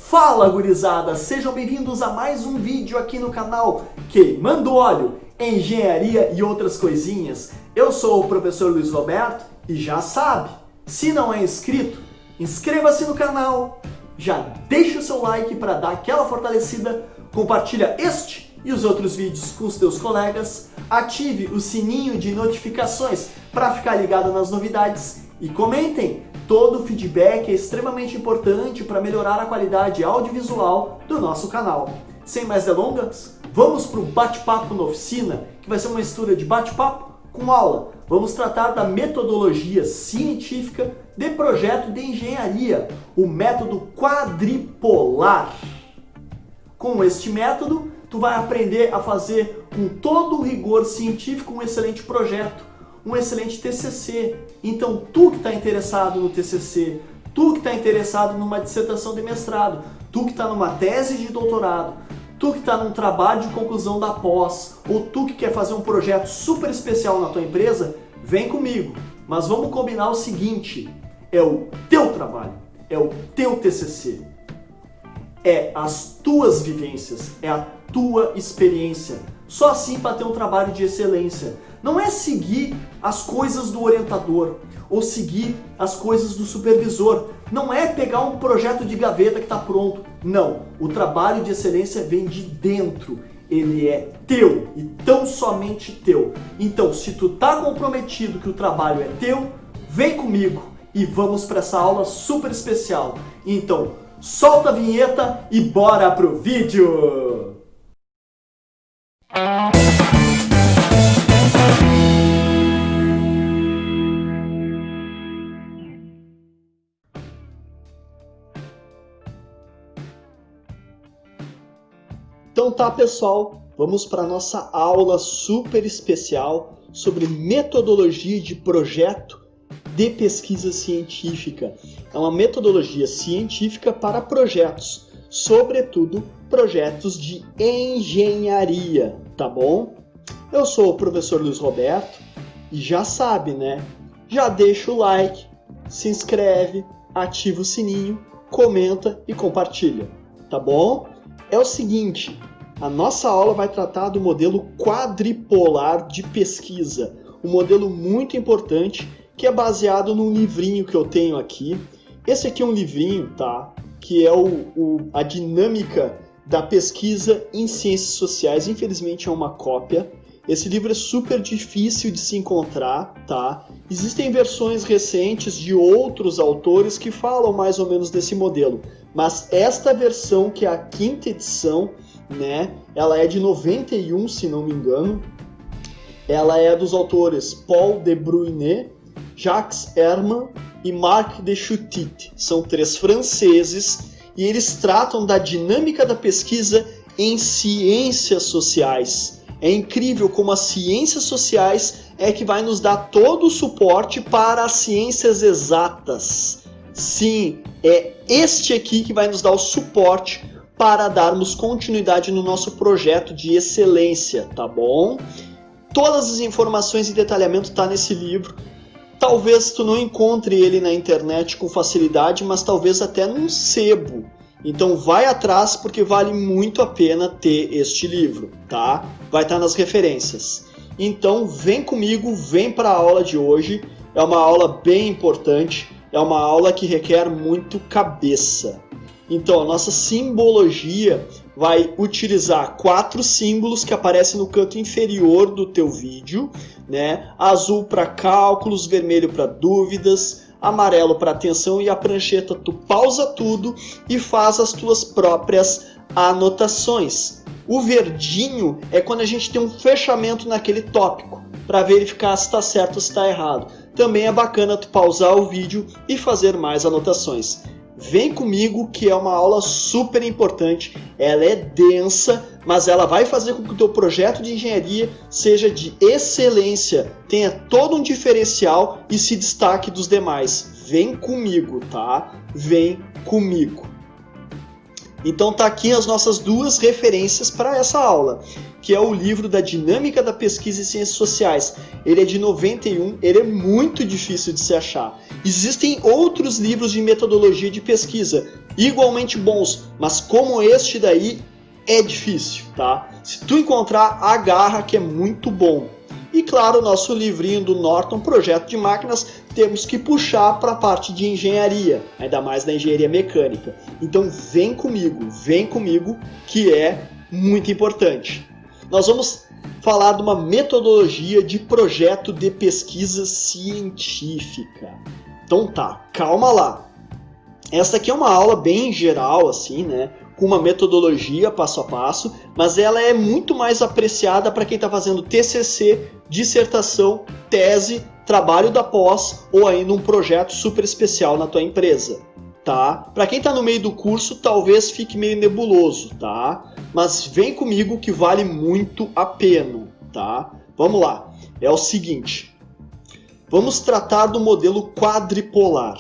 Fala, gurizada! Sejam bem-vindos a mais um vídeo aqui no canal Queimando Óleo, Engenharia e outras coisinhas. Eu sou o professor Luiz Roberto e já sabe, se não é inscrito, inscreva-se no canal, já deixa o seu like para dar aquela fortalecida, compartilha este e os outros vídeos com os teus colegas, ative o sininho de notificações para ficar ligado nas novidades e comentem. Todo feedback é extremamente importante para melhorar a qualidade audiovisual do nosso canal. Sem mais delongas, vamos para o bate-papo na oficina, que vai ser uma mistura de bate-papo com aula. Vamos tratar da metodologia científica de projeto de engenharia, o método quadripolar. Com este método, tu vai aprender a fazer com todo o rigor científico um excelente projeto, um excelente TCC. Então, tu que está interessado no TCC, tu que está interessado numa dissertação de mestrado, tu que está numa tese de doutorado, tu que está num trabalho de conclusão da pós, ou tu que quer fazer um projeto super especial na tua empresa, vem comigo. Mas vamos combinar o seguinte, é o teu trabalho, é o teu TCC. É as tuas vivências, é a tua experiência. Só assim para ter um trabalho de excelência. Não é seguir as coisas do orientador ou seguir as coisas do supervisor. Não é pegar um projeto de gaveta que está pronto. Não, o trabalho de excelência vem de dentro. Ele é teu e tão somente teu. Então, se tu tá comprometido que o trabalho é teu, vem comigo e vamos para essa aula super especial. Então, solta a vinheta e bora pro vídeo! Então tá, pessoal, vamos para a nossa aula super especial sobre metodologia de projeto de pesquisa científica. É uma metodologia científica para projetos, sobretudo projetos de engenharia, tá bom? Eu sou o professor Luiz Roberto e já sabe, né? Já deixa o like, se inscreve, ativa o sininho, comenta e compartilha, tá bom? É o seguinte, a nossa aula vai tratar do modelo quadripolar de pesquisa, um modelo muito importante que é baseado num livrinho que eu tenho aqui. Esse aqui é um livrinho, tá? Que é a dinâmica da pesquisa em ciências sociais. Infelizmente é uma cópia. Esse livro é super difícil de se encontrar, tá? Existem versões recentes de outros autores que falam mais ou menos desse modelo. Mas esta versão, que é a quinta edição, né? Ela é de 91, se não me engano. Ela é dos autores Paul de Bruyne, Jacques Herman e Marc de Choutit. São 3 franceses e eles tratam da dinâmica da pesquisa em ciências sociais. É incrível como as ciências sociais é que vai nos dar todo o suporte para as ciências exatas. Sim, é este aqui que vai nos dar o suporte para darmos continuidade no nosso projeto de excelência, tá bom? Todas as informações e detalhamento tá nesse livro. Talvez tu não encontre ele na internet com facilidade, mas talvez até num sebo. Então vai atrás porque vale muito a pena ter este livro, tá? Vai estar nas referências. Então vem comigo, vem para a aula de hoje. É uma aula bem importante, é uma aula que requer muito cabeça. Então a nossa simbologia vai utilizar 4 símbolos que aparecem no canto inferior do teu vídeo, né? Azul para cálculos, vermelho para dúvidas, amarelo para atenção e a prancheta tu pausa tudo e faz as tuas próprias anotações. O verdinho é quando a gente tem um fechamento naquele tópico, para verificar se está certo ou se está errado. Também é bacana tu pausar o vídeo e fazer mais anotações. Vem comigo que é uma aula super importante, ela é densa, mas ela vai fazer com que o teu projeto de engenharia seja de excelência, tenha todo um diferencial e se destaque dos demais. Vem comigo, tá? Vem comigo. Então tá aqui as nossas duas referências para essa aula, que é o livro da Dinâmica da Pesquisa em Ciências Sociais. Ele é de 91, ele é muito difícil de se achar. Existem outros livros de metodologia de pesquisa, igualmente bons, mas como este daí é difícil, tá? Se tu encontrar, agarra, que é muito bom. E claro, o nosso livrinho do Norton, Projeto de Máquinas, temos que puxar para a parte de engenharia, ainda mais na engenharia mecânica. Então vem comigo, que é muito importante. Nós vamos falar de uma metodologia de projeto de pesquisa científica. Então tá, calma lá. Essa aqui é uma aula bem geral, assim, né? Com uma metodologia passo a passo, mas ela é muito mais apreciada para quem está fazendo TCC, dissertação, tese, trabalho da pós ou ainda um projeto super especial na tua empresa, tá? Para quem está no meio do curso, talvez fique meio nebuloso, tá? Mas vem comigo que vale muito a pena, tá? Vamos lá, é o seguinte, vamos tratar do modelo quadripolar.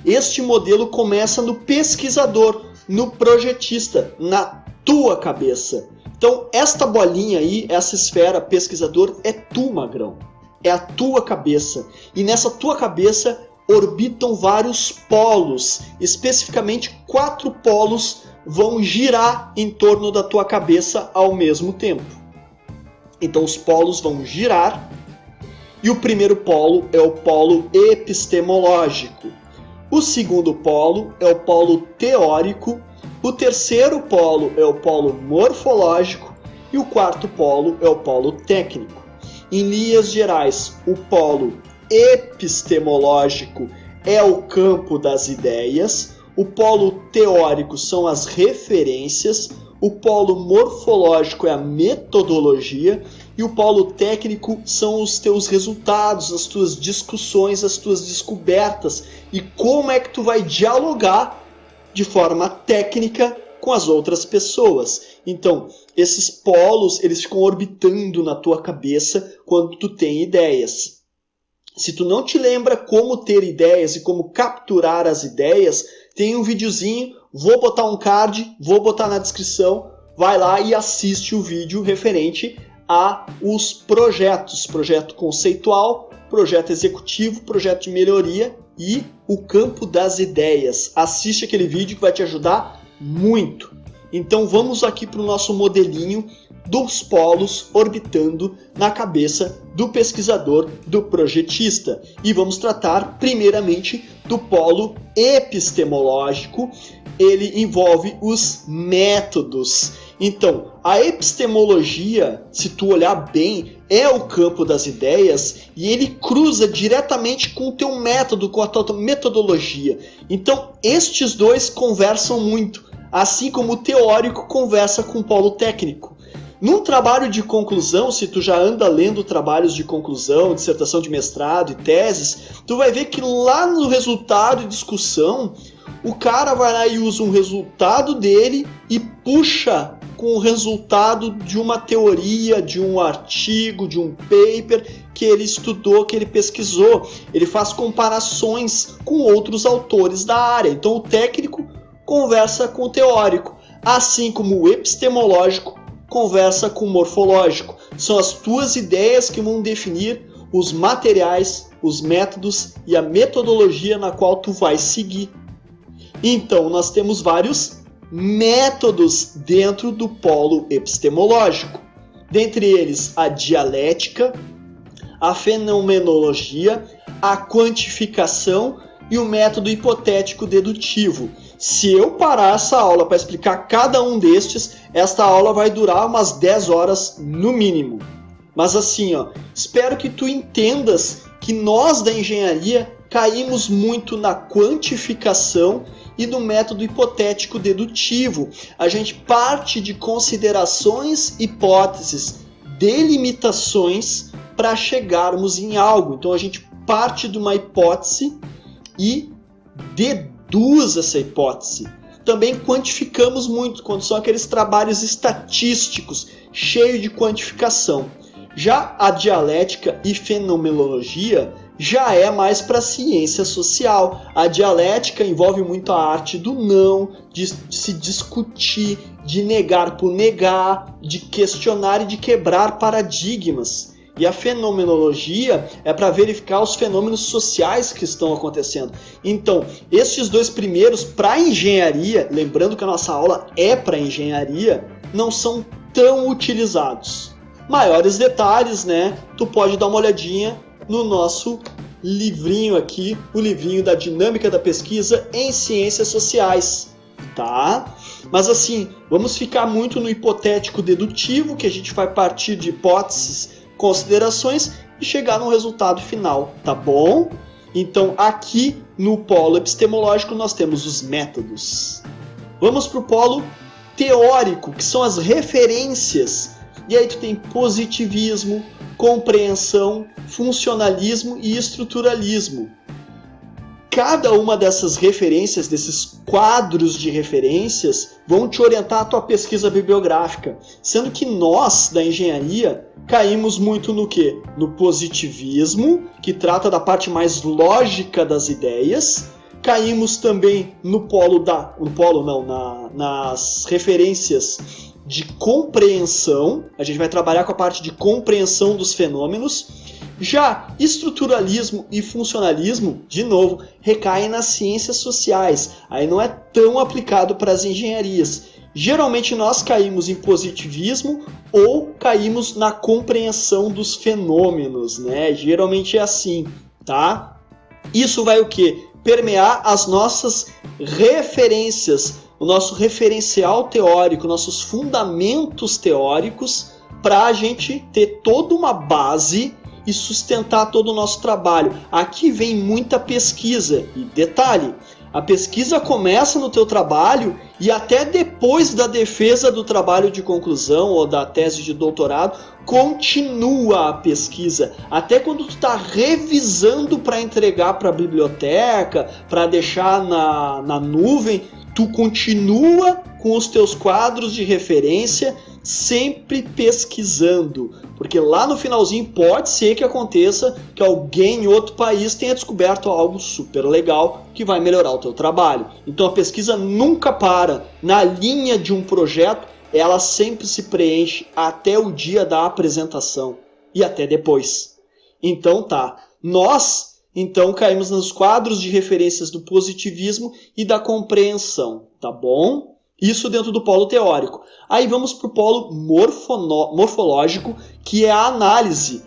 Este modelo começa no pesquisador, no projetista, na tua cabeça. Então, esta bolinha aí, essa esfera pesquisador, é tu, magrão. É a tua cabeça. E nessa tua cabeça orbitam vários polos. Especificamente, 4 polos vão girar em torno da tua cabeça ao mesmo tempo. Então, os polos vão girar. E o primeiro polo é o polo epistemológico. O segundo polo é o polo teórico, o terceiro polo é o polo morfológico e o quarto polo é o polo técnico. Em linhas gerais, o polo epistemológico é o campo das ideias, o polo teórico são as referências, o polo morfológico é a metodologia e o polo técnico são os teus resultados, as tuas discussões, as tuas descobertas e como é que tu vai dialogar de forma técnica com as outras pessoas. Então, esses polos, eles ficam orbitando na tua cabeça quando tu tem ideias. Se tu não te lembra como ter ideias e como capturar as ideias, tem um videozinho, vou botar um card, vou botar na descrição, vai lá e assiste o vídeo referente a os projetos, projeto conceitual, projeto executivo, projeto de melhoria e o campo das ideias. Assiste aquele vídeo que vai te ajudar muito. Então vamos aqui para o nosso modelinho dos polos orbitando na cabeça do pesquisador, do projetista. E vamos tratar primeiramente do polo epistemológico. Ele envolve os métodos. Então, a epistemologia, se tu olhar bem, é o campo das ideias e ele cruza diretamente com o teu método, com a tua metodologia. Então, estes dois conversam muito, assim como o teórico conversa com o polo técnico. Num trabalho de conclusão, se tu já anda lendo trabalhos de conclusão, dissertação de mestrado e teses, tu vai ver que lá no resultado e discussão, o cara vai lá e usa um resultado dele e puxa com o resultado de uma teoria, de um artigo, de um paper que ele estudou, que ele pesquisou. Ele faz comparações com outros autores da área. Então o técnico conversa com o teórico, assim como o epistemológico conversa com o morfológico. São as tuas ideias que vão definir os materiais, os métodos e a metodologia na qual tu vai seguir. Então, nós temos vários métodos dentro do polo epistemológico. Dentre eles, a dialética, a fenomenologia, a quantificação e o método hipotético dedutivo. Se eu parar essa aula para explicar cada um destes, esta aula vai durar umas 10 horas no mínimo. Mas assim, espero que tu entendas que nós da engenharia caímos muito na quantificação e no método hipotético dedutivo. A gente parte de considerações, hipóteses, delimitações para chegarmos em algo. Então a gente parte de uma hipótese e deduz essa hipótese. Também quantificamos muito quando são aqueles trabalhos estatísticos, cheios de quantificação. Já a dialética e fenomenologia já é mais para ciência social. A dialética envolve muito a arte do não, de se discutir, de negar por negar, de questionar e de quebrar paradigmas. E a fenomenologia é para verificar os fenômenos sociais que estão acontecendo. Então, estes dois primeiros, para engenharia, lembrando que a nossa aula é para engenharia, não são tão utilizados. Maiores detalhes, né? Tu pode dar uma olhadinha no nosso livrinho aqui, o livrinho da Dinâmica da Pesquisa em Ciências Sociais, tá? Mas assim, vamos ficar muito no hipotético dedutivo, que a gente vai partir de hipóteses, considerações e chegar no resultado final, tá bom? Então aqui no polo epistemológico nós temos os métodos. Vamos para o polo teórico, que são as referências. E aí tu tem positivismo, compreensão, funcionalismo e estruturalismo. Cada uma dessas referências, desses quadros de referências, vão te orientar a tua pesquisa bibliográfica. Sendo que nós, da engenharia, caímos muito no quê? No positivismo, que trata da parte mais lógica das ideias. Caímos também nas referências de compreensão. A gente vai trabalhar com a parte de compreensão dos fenômenos. Já estruturalismo e funcionalismo, de novo, recaem nas ciências sociais. Aí não é tão aplicado para as engenharias. Geralmente nós caímos em positivismo ou caímos na compreensão dos fenômenos, né? Geralmente é assim, tá? Isso vai o quê? Permear as nossas referências, o nosso referencial teórico, nossos fundamentos teóricos, para a gente ter toda uma base e sustentar todo o nosso trabalho. Aqui vem muita pesquisa. E detalhe, a pesquisa começa no teu trabalho e até depois da defesa do trabalho de conclusão ou da tese de doutorado, continua a pesquisa. Até quando tu está revisando para entregar para a biblioteca, para deixar na nuvem, tu continua com os teus quadros de referência sempre pesquisando, porque lá no finalzinho pode ser que aconteça que alguém em outro país tenha descoberto algo super legal que vai melhorar o teu trabalho. Então a pesquisa nunca para. Na linha de um projeto, ela sempre se preenche até o dia da apresentação e até depois. Então tá, nós então caímos nos quadros de referências do positivismo e da compreensão, tá bom? Isso dentro do polo teórico. Aí vamos para o polo morfológico, que é a análise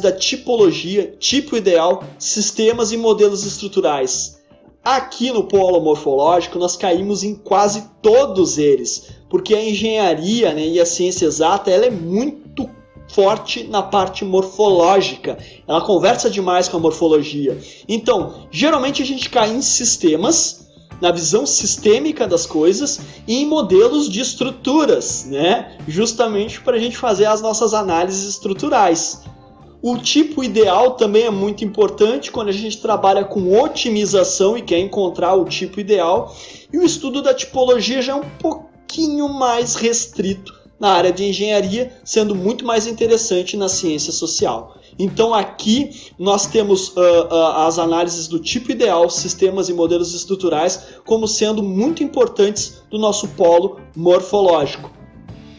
da tipologia, tipo ideal, sistemas e modelos estruturais. Aqui no polo morfológico nós caímos em quase todos eles, porque a engenharia, né, e a ciência exata ela é muito forte na parte morfológica. Ela conversa demais com a morfologia. Então, geralmente a gente cai em sistemas, na visão sistêmica das coisas e em modelos de estruturas, né? Justamente para a gente fazer as nossas análises estruturais. O tipo ideal também é muito importante quando a gente trabalha com otimização e quer encontrar o tipo ideal. E o estudo da tipologia já é um pouquinho mais restrito na área de engenharia, sendo muito mais interessante na ciência social. Então aqui nós temos as análises do tipo ideal, sistemas e modelos estruturais como sendo muito importantes do nosso polo morfológico.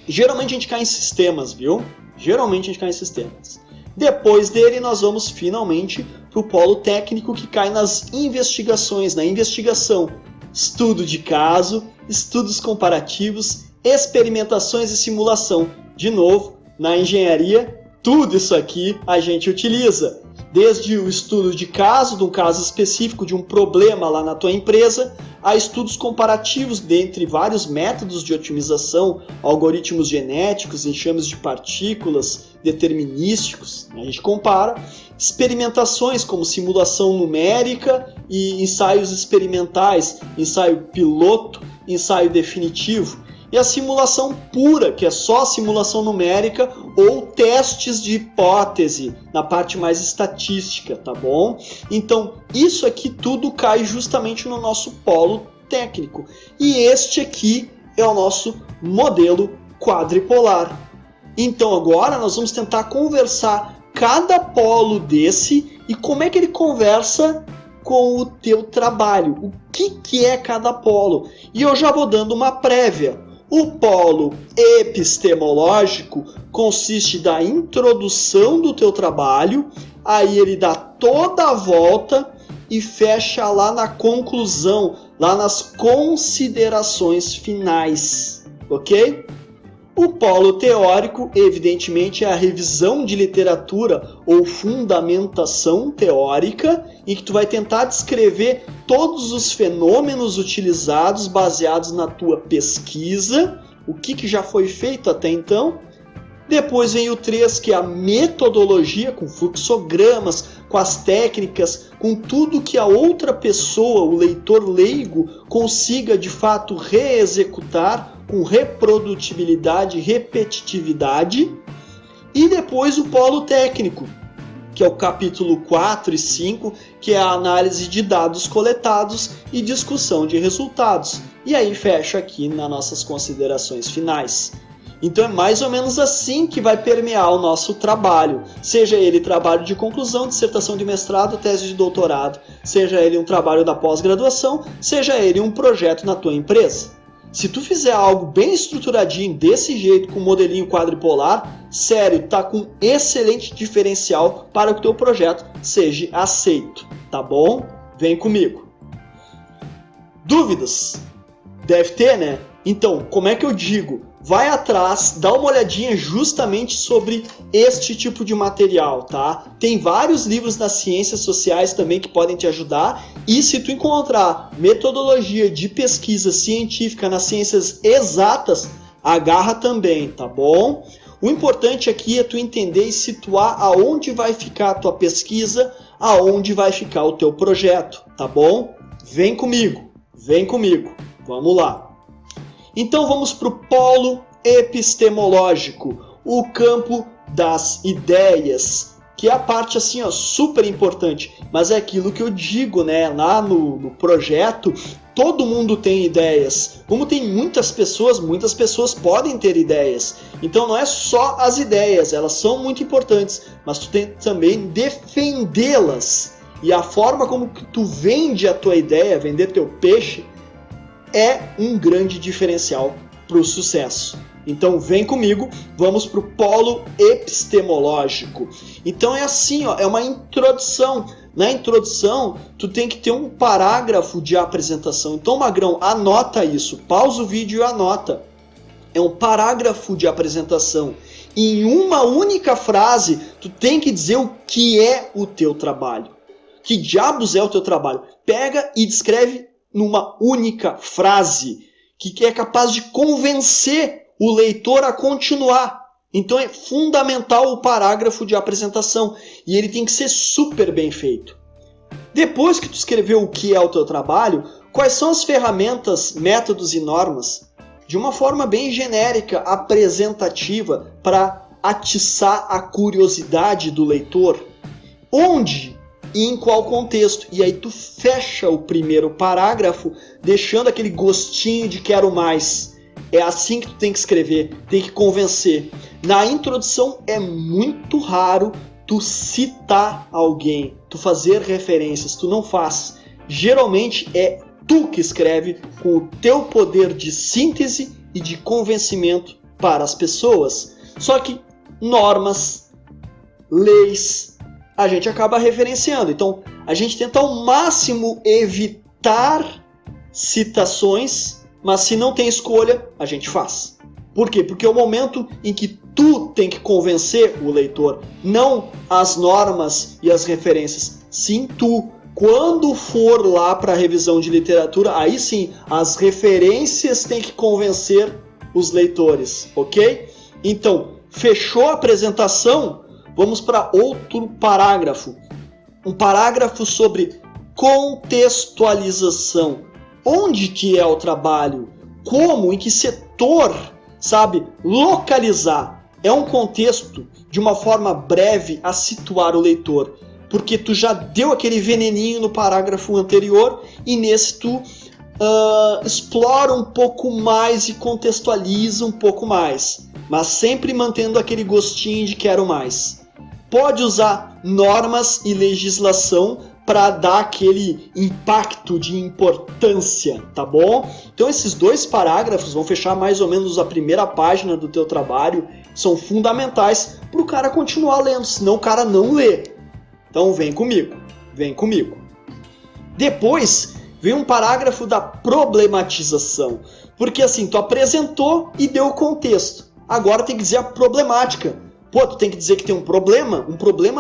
Geralmente a gente cai em sistemas, viu? Geralmente a gente cai em sistemas. Depois dele nós vamos finalmente para o polo técnico que cai nas investigações, na investigação. Estudo de caso, estudos comparativos, experimentações e simulação. De novo, na engenharia, tudo isso aqui a gente utiliza, desde o estudo de caso, de um caso específico, de um problema lá na tua empresa, a estudos comparativos dentre vários métodos de otimização, algoritmos genéticos, enxames de partículas, determinísticos, a gente compara, experimentações como simulação numérica e ensaios experimentais, ensaio piloto, ensaio definitivo, e a simulação pura, que é só a simulação numérica ou testes de hipótese, na parte mais estatística, tá bom? Então, isso aqui tudo cai justamente no nosso polo técnico. E este aqui é o nosso modelo quadripolar. Então, agora nós vamos tentar conversar cada polo desse e como é que ele conversa com o teu trabalho. O que é cada polo? E eu já vou dando uma prévia. O polo epistemológico consiste da introdução do teu trabalho, aí ele dá toda a volta e fecha lá na conclusão, lá nas considerações finais, ok? O polo teórico, evidentemente, é a revisão de literatura ou fundamentação teórica, em que tu vai tentar descrever todos os fenômenos utilizados baseados na tua pesquisa, o que já foi feito até então. Depois vem o 3, que é a metodologia, com fluxogramas, com as técnicas, com tudo que a outra pessoa, o leitor leigo, consiga de fato reexecutar com reprodutibilidade e repetitividade. E depois o polo técnico, que é o capítulo 4 e 5, que é a análise de dados coletados e discussão de resultados. E aí fecha aqui nas nossas considerações finais. Então é mais ou menos assim que vai permear o nosso trabalho, seja ele trabalho de conclusão, dissertação de mestrado, tese de doutorado, seja ele um trabalho da pós-graduação, seja ele um projeto na tua empresa. Se tu fizer algo bem estruturadinho, desse jeito, com modelinho quadripolar, sério, tá com excelente diferencial para que o teu projeto seja aceito, tá bom? Vem comigo. Dúvidas? Deve ter, né? Então, como é que eu digo? Vai atrás, dá uma olhadinha justamente sobre este tipo de material, tá? Tem vários livros nas ciências sociais também que podem te ajudar. E se tu encontrar metodologia de pesquisa científica nas ciências exatas, agarra também, tá bom? O importante aqui é tu entender e situar aonde vai ficar a tua pesquisa, aonde vai ficar o teu projeto, tá bom? Vem comigo, vamos lá. Então vamos para o polo epistemológico, o campo das ideias, que é a parte assim, ó, super importante, mas é aquilo que eu digo, né? Lá no projeto, todo mundo tem ideias. Como tem muitas pessoas podem ter ideias. Então não é só as ideias, elas são muito importantes, mas tu tem também defendê-las. E a forma como que tu vende a tua ideia, vender teu peixe, é um grande diferencial para o sucesso. Então vem comigo, vamos para o polo epistemológico. Então é assim, ó, é uma introdução. Na introdução, tu tem que ter um parágrafo de apresentação. Então, Magrão, anota isso, pausa o vídeo e anota. É um parágrafo de apresentação. Em uma única frase, tu tem que dizer o que é o teu trabalho. Que diabos é o teu trabalho? Pega e descreve numa única frase, que é capaz de convencer o leitor a continuar. Então é fundamental o parágrafo de apresentação, e ele tem que ser super bem feito. Depois que tu escreveu o que é o teu trabalho, quais são as ferramentas, métodos e normas? De uma forma bem genérica, apresentativa, para atiçar a curiosidade do leitor. Onde e em qual contexto? E aí tu fecha o primeiro parágrafo, deixando aquele gostinho de quero mais. É assim que tu tem que escrever, tem que convencer. Na introdução é muito raro tu citar alguém, tu fazer referências, tu não faz. Geralmente é tu que escreve com o teu poder de síntese e de convencimento para as pessoas. Só que normas, leis, a gente acaba referenciando. Então, a gente tenta ao máximo evitar citações, mas se não tem escolha, a gente faz. Por quê? Porque é o momento em que tu tem que convencer o leitor, não as normas e as referências, sim tu. Quando for lá para a revisão de literatura, aí sim, as referências têm que convencer os leitores, ok? Então, fechou a apresentação? Vamos para outro parágrafo. Um parágrafo sobre contextualização. Onde que é o trabalho? Como? Em que setor? Sabe? Localizar. É um contexto de uma forma breve a situar o leitor. Porque tu já deu aquele veneninho no parágrafo anterior e nesse tu explora um pouco mais e contextualiza um pouco mais. Mas sempre mantendo aquele gostinho de quero mais. pode usar normas e legislação para dar aquele impacto de importância, tá bom? Então esses 2 parágrafos vão fechar mais ou menos a primeira página do teu trabalho, são fundamentais para o cara continuar lendo, senão o cara não lê. Então vem comigo, vem comigo. Depois vem um parágrafo da problematização, porque assim, tu apresentou e deu o contexto, agora tem que dizer a problemática. Pô, tu tem que dizer que tem um problema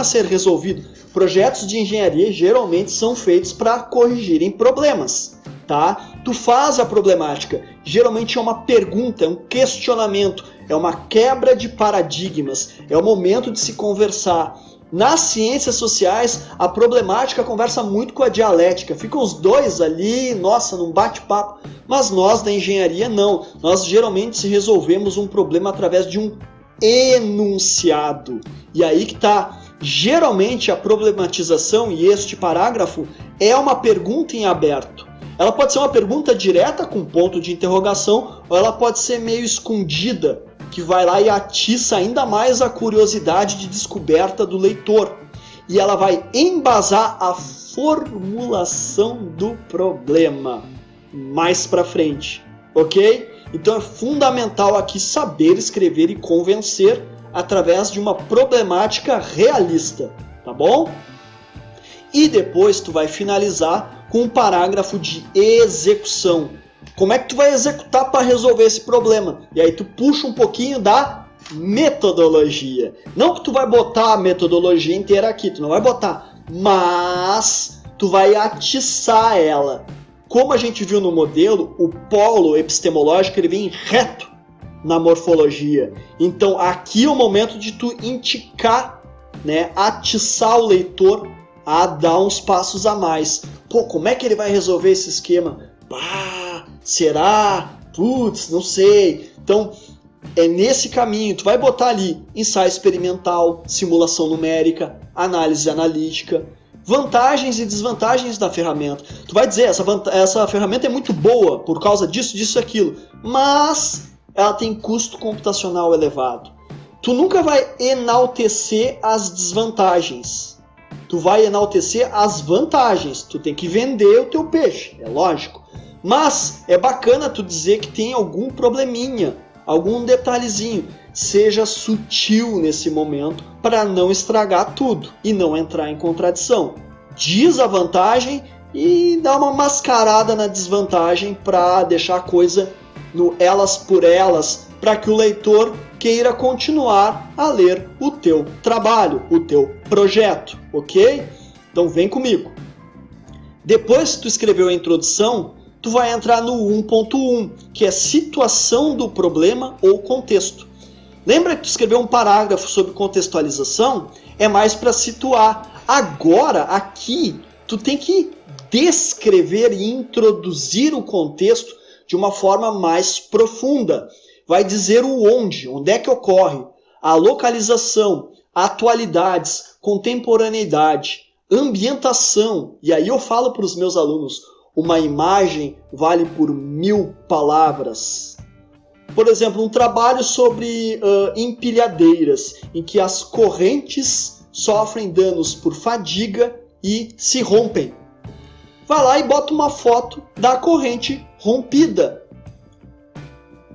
a ser resolvido. Projetos de engenharia geralmente são feitos para corrigirem problemas, tá? Tu faz a problemática, geralmente é uma pergunta, é um questionamento, é uma quebra de paradigmas, é o momento de se conversar. Nas ciências sociais, a problemática conversa muito com a dialética, ficam os dois ali, nossa, num bate-papo, mas nós da engenharia não, nós geralmente resolvemos um problema através de um enunciado. E aí que tá, geralmente a problematização, e este parágrafo, é uma pergunta em aberto. Ela pode ser uma pergunta direta com ponto de interrogação, ou ela pode ser meio escondida, que vai lá e atiça ainda mais a curiosidade de descoberta do leitor. E ela vai embasar a formulação do problema mais pra frente, ok? Então é fundamental aqui saber escrever e convencer através de uma problemática realista, tá bom? E depois tu vai finalizar com um parágrafo de execução. Como é que tu vai executar para resolver esse problema? E aí tu puxa um pouquinho da metodologia. Não que tu vai botar a metodologia inteira aqui, tu não vai botar, mas tu vai atiçar ela. Como a gente viu no modelo, o polo epistemológico ele vem reto na morfologia. Então aqui é o momento de tu indicar, né, atiçar o leitor a dar uns passos a mais. Pô, como é que ele vai resolver esse esquema? Bah, será? Putz, não sei. Então é nesse caminho. Tu vai botar ali ensaio experimental, simulação numérica, análise analítica, vantagens e desvantagens da ferramenta. Tu vai dizer, essa ferramenta é muito boa por causa disso, disso e aquilo, mas ela tem custo computacional elevado. Tu nunca vai enaltecer as desvantagens. Tu vai enaltecer as vantagens. Tu tem que vender o teu peixe, é lógico. Mas é bacana tu dizer que tem algum probleminha, algum detalhezinho. Seja sutil nesse momento para não estragar tudo e não entrar em contradição. Diz a vantagem e dá uma mascarada na desvantagem para deixar a coisa no elas por elas, para que o leitor queira continuar a ler o teu trabalho, o teu projeto, ok? Então vem comigo. Depois que tu escreveu a introdução, tu vai entrar no 1.1, que é situação do problema ou contexto. Lembra que tu escreveu um parágrafo sobre contextualização? É mais para situar. Agora, aqui, tu tem que descrever e introduzir o contexto de uma forma mais profunda. Vai dizer o onde é que ocorre, a localização, atualidades, contemporaneidade, ambientação. E aí eu falo para os meus alunos, uma imagem vale por 1000 palavras. Por exemplo, um trabalho sobre empilhadeiras, em que as correntes sofrem danos por fadiga e se rompem. Vai lá e bota uma foto da corrente rompida.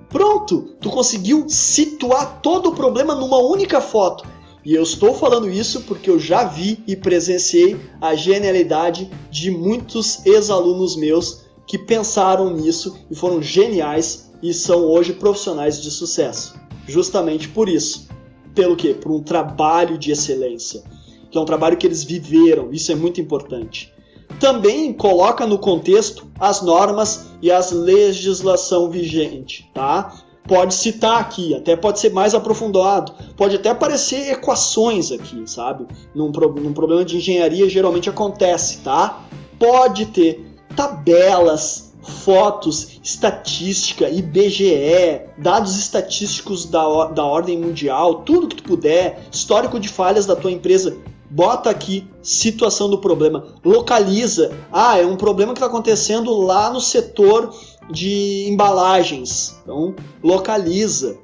Pronto! Tu conseguiu situar todo o problema numa única foto. E eu estou falando isso porque eu já vi e presenciei a genialidade de muitos ex-alunos meus que pensaram nisso e foram geniais e são hoje profissionais de sucesso. Justamente por isso. Pelo quê? Por um trabalho de excelência. Que é um trabalho que eles viveram. Isso é muito importante. Também coloca no contexto as normas e as legislação vigente, tá? Pode citar aqui, até pode ser mais aprofundado. Pode até aparecer equações aqui, sabe? Num problema de engenharia geralmente acontece, tá? Pode ter tabelas, fotos, estatística, IBGE, dados estatísticos da ordem mundial, tudo que tu puder, histórico de falhas da tua empresa, bota aqui situação do problema, localiza. Ah, é um problema que está acontecendo lá no setor de embalagens, então localiza,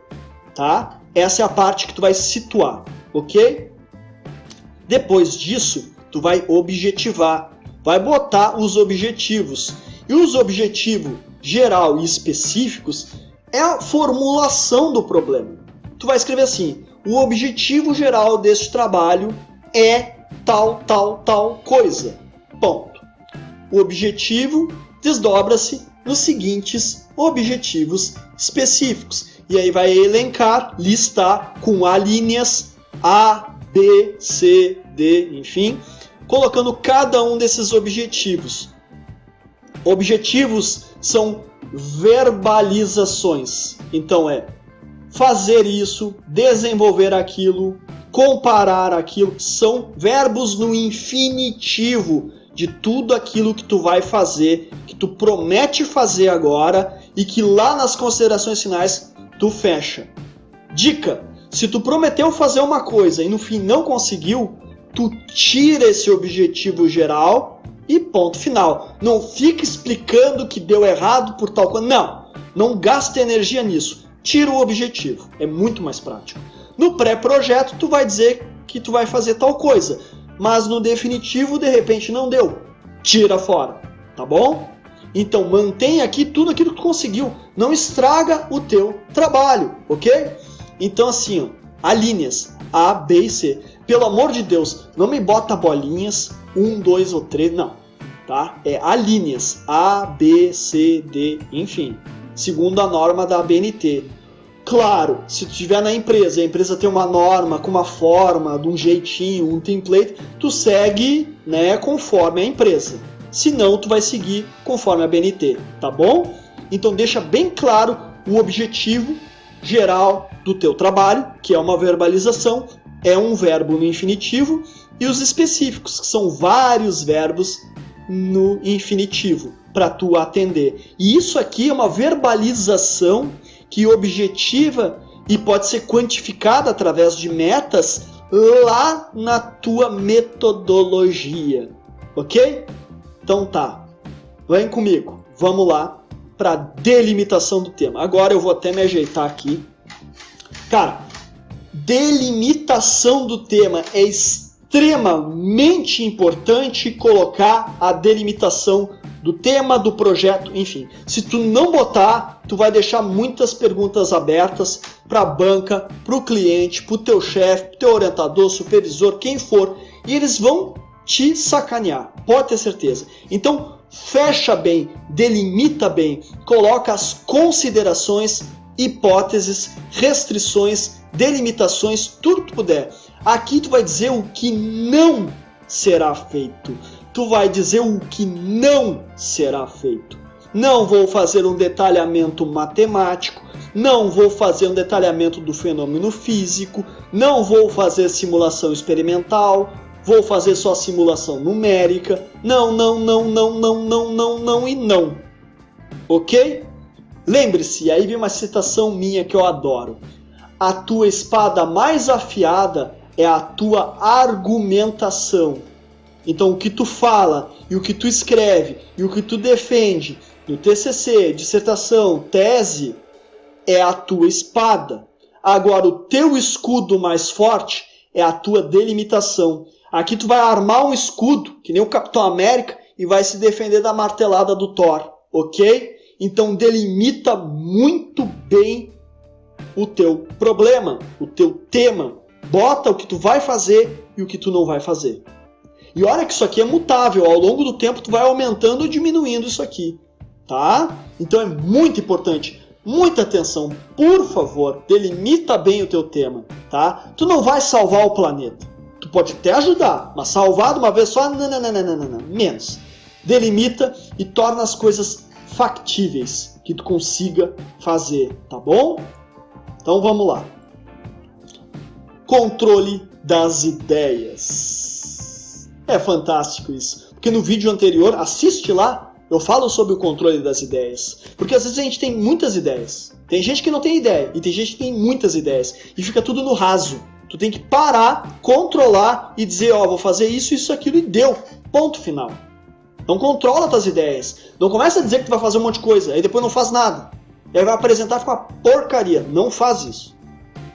tá? Essa é a parte que tu vai situar, ok? Depois disso, tu vai objetivar, vai botar os objetivos. E os objetivos geral e específicos é a formulação do problema. Tu vai escrever assim: o objetivo geral deste trabalho é tal, tal, tal coisa. Ponto. O objetivo desdobra-se nos seguintes objetivos específicos. E aí vai elencar, listar com alíneas A, B, C, D, enfim, colocando cada um desses objetivos. Objetivos são verbalizações. Então é fazer isso, desenvolver aquilo, comparar aquilo. São verbos no infinitivo de tudo aquilo que tu vai fazer, que tu promete fazer agora e que lá nas considerações finais tu fecha. Dica: se tu prometeu fazer uma coisa e no fim não conseguiu, tu tira esse objetivo geral e ponto final. Não fica explicando que deu errado por tal coisa. Não gasta energia nisso. Tira o objetivo. É muito mais prático. No pré-projeto, tu vai dizer que tu vai fazer tal coisa, mas no definitivo, de repente, não deu. Tira fora. Tá bom? Então, mantém aqui tudo aquilo que tu conseguiu. Não estraga o teu trabalho, ok? Então, assim, ó, alíneas A, B e C. Pelo amor de Deus, não me bota bolinhas 1, 2 ou 3, não. Tá? É alíneas A, B, C, D, enfim. Segundo a norma da ABNT. Claro, se tu estiver na empresa e a empresa tem uma norma com uma forma, de um jeitinho, um template, tu segue, né, conforme a empresa. Se não, tu vai seguir conforme a ABNT, tá bom? Então deixa bem claro o objetivo geral do teu trabalho, que é uma verbalização, é um verbo no infinitivo, e os específicos, que são vários verbos no infinitivo, para tu atender. E isso aqui é uma verbalização que objetiva e pode ser quantificada através de metas lá na tua metodologia, ok? Então tá, vem comigo, vamos lá para delimitação do tema. Agora eu vou até me ajeitar aqui. Cara, delimitação do tema é extremamente importante colocar a delimitação do tema, do projeto, enfim. Se tu não botar, tu vai deixar muitas perguntas abertas para a banca, para o cliente, para o teu chefe, para o teu orientador, supervisor, quem for, e eles vão te sacanear, pode ter certeza. Então, fecha bem, delimita bem, coloca as considerações, hipóteses, restrições, delimitações, tudo que tu puder. Aqui tu vai dizer o que não será feito. Tu vai dizer o que não será feito. Não vou fazer um detalhamento matemático, não vou fazer um detalhamento do fenômeno físico, não vou fazer simulação experimental, vou fazer só simulação numérica. Não e não. Ok? Lembre-se, aí vem uma citação minha que eu adoro. A tua espada mais afiada é a tua argumentação. Então o que tu fala, e o que tu escreve, e o que tu defende no TCC, dissertação, tese, é a tua espada. Agora o teu escudo mais forte é a tua delimitação. Aqui tu vai armar um escudo, que nem o Capitão América, e vai se defender da martelada do Thor, ok? Então delimita muito bem o teu problema, o teu tema. Bota o que tu vai fazer e o que tu não vai fazer. E olha que isso aqui é mutável, ao longo do tempo tu vai aumentando ou diminuindo isso aqui, tá? Então é muito importante, muita atenção, por favor, delimita bem o teu tema, tá? Tu não vai salvar o planeta, tu pode até ajudar, mas salvar de uma vez só, não, menos. Delimita e torna as coisas factíveis, que tu consiga fazer, tá bom? Então vamos lá. Controle das ideias. É fantástico isso, porque no vídeo anterior, assiste lá, eu falo sobre o controle das ideias. Porque às vezes a gente tem muitas ideias. Tem gente que não tem ideia, e tem gente que tem muitas ideias. E fica tudo no raso. Tu tem que parar, controlar e dizer, ó, vou fazer isso, isso, aquilo, e deu. Ponto final. Não controla tuas ideias. Não começa a dizer que tu vai fazer um monte de coisa, aí depois não faz nada. E aí vai apresentar e fica uma porcaria. Não faz isso.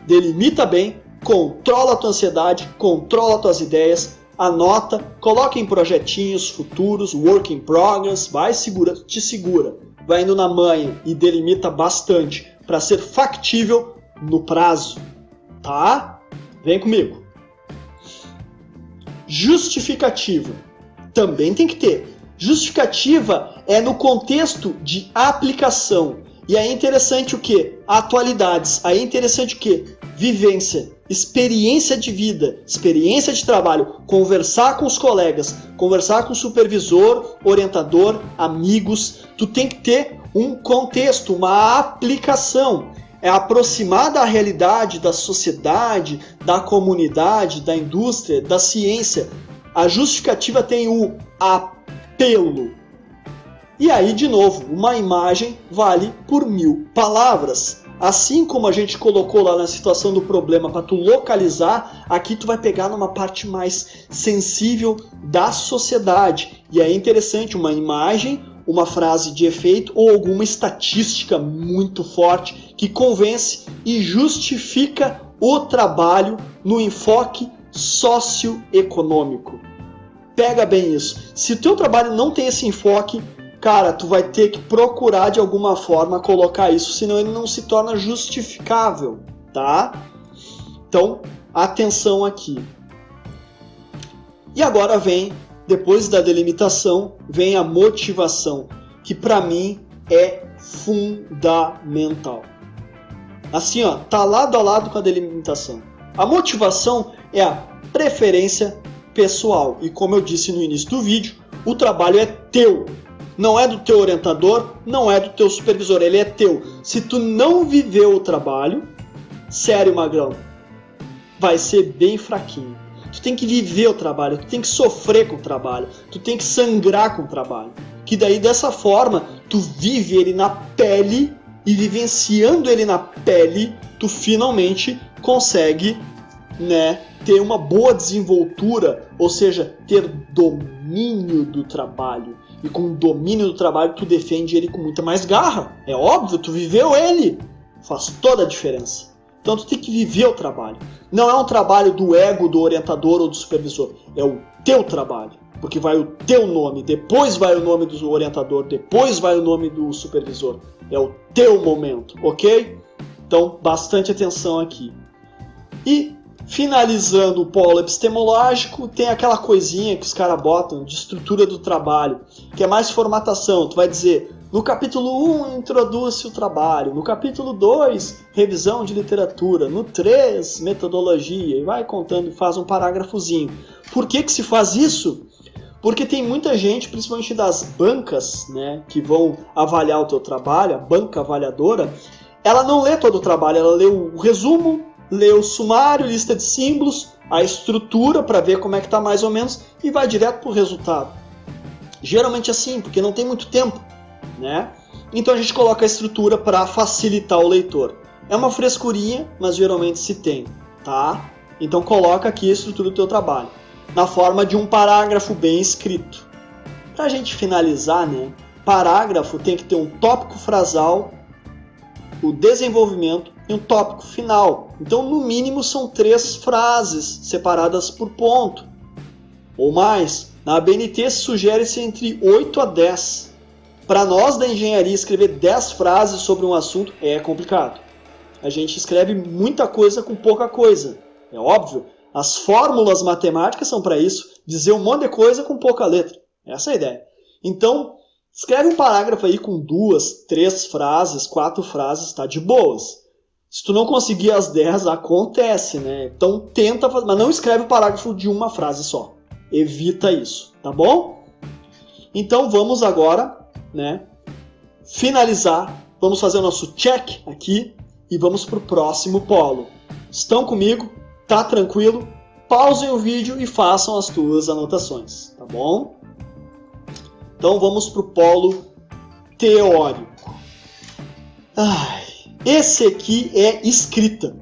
Delimita bem, controla a tua ansiedade, controla as tuas ideias, anota, coloca em projetinhos futuros, work in progress, vai, segura, te segura, vai indo na manha e delimita bastante para ser factível no prazo, tá? Vem comigo. Justificativa. Também tem que ter. Justificativa é no contexto de aplicação. E aí é interessante o quê? Atualidades. Aí é interessante o quê? Vivência, experiência de vida, experiência de trabalho, conversar com os colegas, conversar com o supervisor, orientador, amigos. Tu tem que ter um contexto, uma aplicação. É aproximar da realidade, da sociedade, da comunidade, da indústria, da ciência. A justificativa tem o apelo. E aí, de novo, uma imagem vale por 1000 palavras. Assim como a gente colocou lá na situação do problema para tu localizar, aqui tu vai pegar numa parte mais sensível da sociedade. E é interessante, uma imagem, uma frase de efeito ou alguma estatística muito forte que convence e justifica o trabalho no enfoque socioeconômico. Pega bem isso. Se o teu trabalho não tem esse enfoque, cara, tu vai ter que procurar de alguma forma colocar isso, senão ele não se torna justificável, tá? Então, atenção aqui. E agora vem, depois da delimitação, vem a motivação, que para mim é fundamental. Assim, ó, tá lado a lado com a delimitação. A motivação é a preferência pessoal. E como eu disse no início do vídeo, o trabalho é teu. Não é do teu orientador, não é do teu supervisor, ele é teu. Se tu não viver o trabalho, sério, magrão, vai ser bem fraquinho. Tu tem que viver o trabalho, tu tem que sofrer com o trabalho, tu tem que sangrar com o trabalho. Que daí, dessa forma, tu vive ele na pele e vivenciando ele na pele, tu finalmente consegue, né, ter uma boa desenvoltura, ou seja, ter domínio do trabalho. E com o domínio do trabalho, tu defende ele com muita mais garra. É óbvio, tu viveu ele. Faz toda a diferença. Então tu tem que viver o trabalho. Não é um trabalho do ego do orientador ou do supervisor. É o teu trabalho. Porque vai o teu nome, depois vai o nome do orientador, depois vai o nome do supervisor. É o teu momento, ok? Então, bastante atenção aqui. E, finalizando o polo epistemológico, tem aquela coisinha que os caras botam de estrutura do trabalho, que é mais formatação. Tu vai dizer, no capítulo 1, introduz-se o trabalho. No capítulo 2, revisão de literatura. No 3, metodologia. E vai contando e faz um parágrafozinho. Por que se faz isso? Porque tem muita gente, principalmente das bancas, né, que vão avaliar o teu trabalho, a banca avaliadora, ela não lê todo o trabalho, ela lê o resumo, lê o sumário, lista de símbolos, a estrutura para ver como é que está mais ou menos e vai direto para o resultado. Geralmente assim, porque não tem muito tempo, né? Então a gente coloca a estrutura para facilitar o leitor. É uma frescurinha, mas geralmente se tem, tá? Então coloca aqui a estrutura do teu trabalho, na forma de um parágrafo bem escrito. Para a gente finalizar, né? Parágrafo tem que ter um tópico frasal, o desenvolvimento e um tópico final. Então, no mínimo, são 3 frases separadas por ponto ou mais. Na ABNT sugere-se entre 8 a 10. Para nós da engenharia, escrever 10 frases sobre um assunto é complicado. A gente escreve muita coisa com pouca coisa. É óbvio, as fórmulas matemáticas são para isso, dizer um monte de coisa com pouca letra. Essa é a ideia. Então, escreve um parágrafo aí com 2, 3 frases, 4 frases, tá de boas. Se tu não conseguir as 10, acontece, né? Então tenta fazer, mas não escreve o parágrafo de uma frase só. Evita isso, tá bom? Então vamos agora, né, finalizar. Vamos fazer o nosso check aqui e vamos para o próximo polo. Estão comigo? Tá tranquilo? Pausem o vídeo e façam as tuas anotações, tá bom? Então vamos para o polo teórico. Esse aqui é escrita.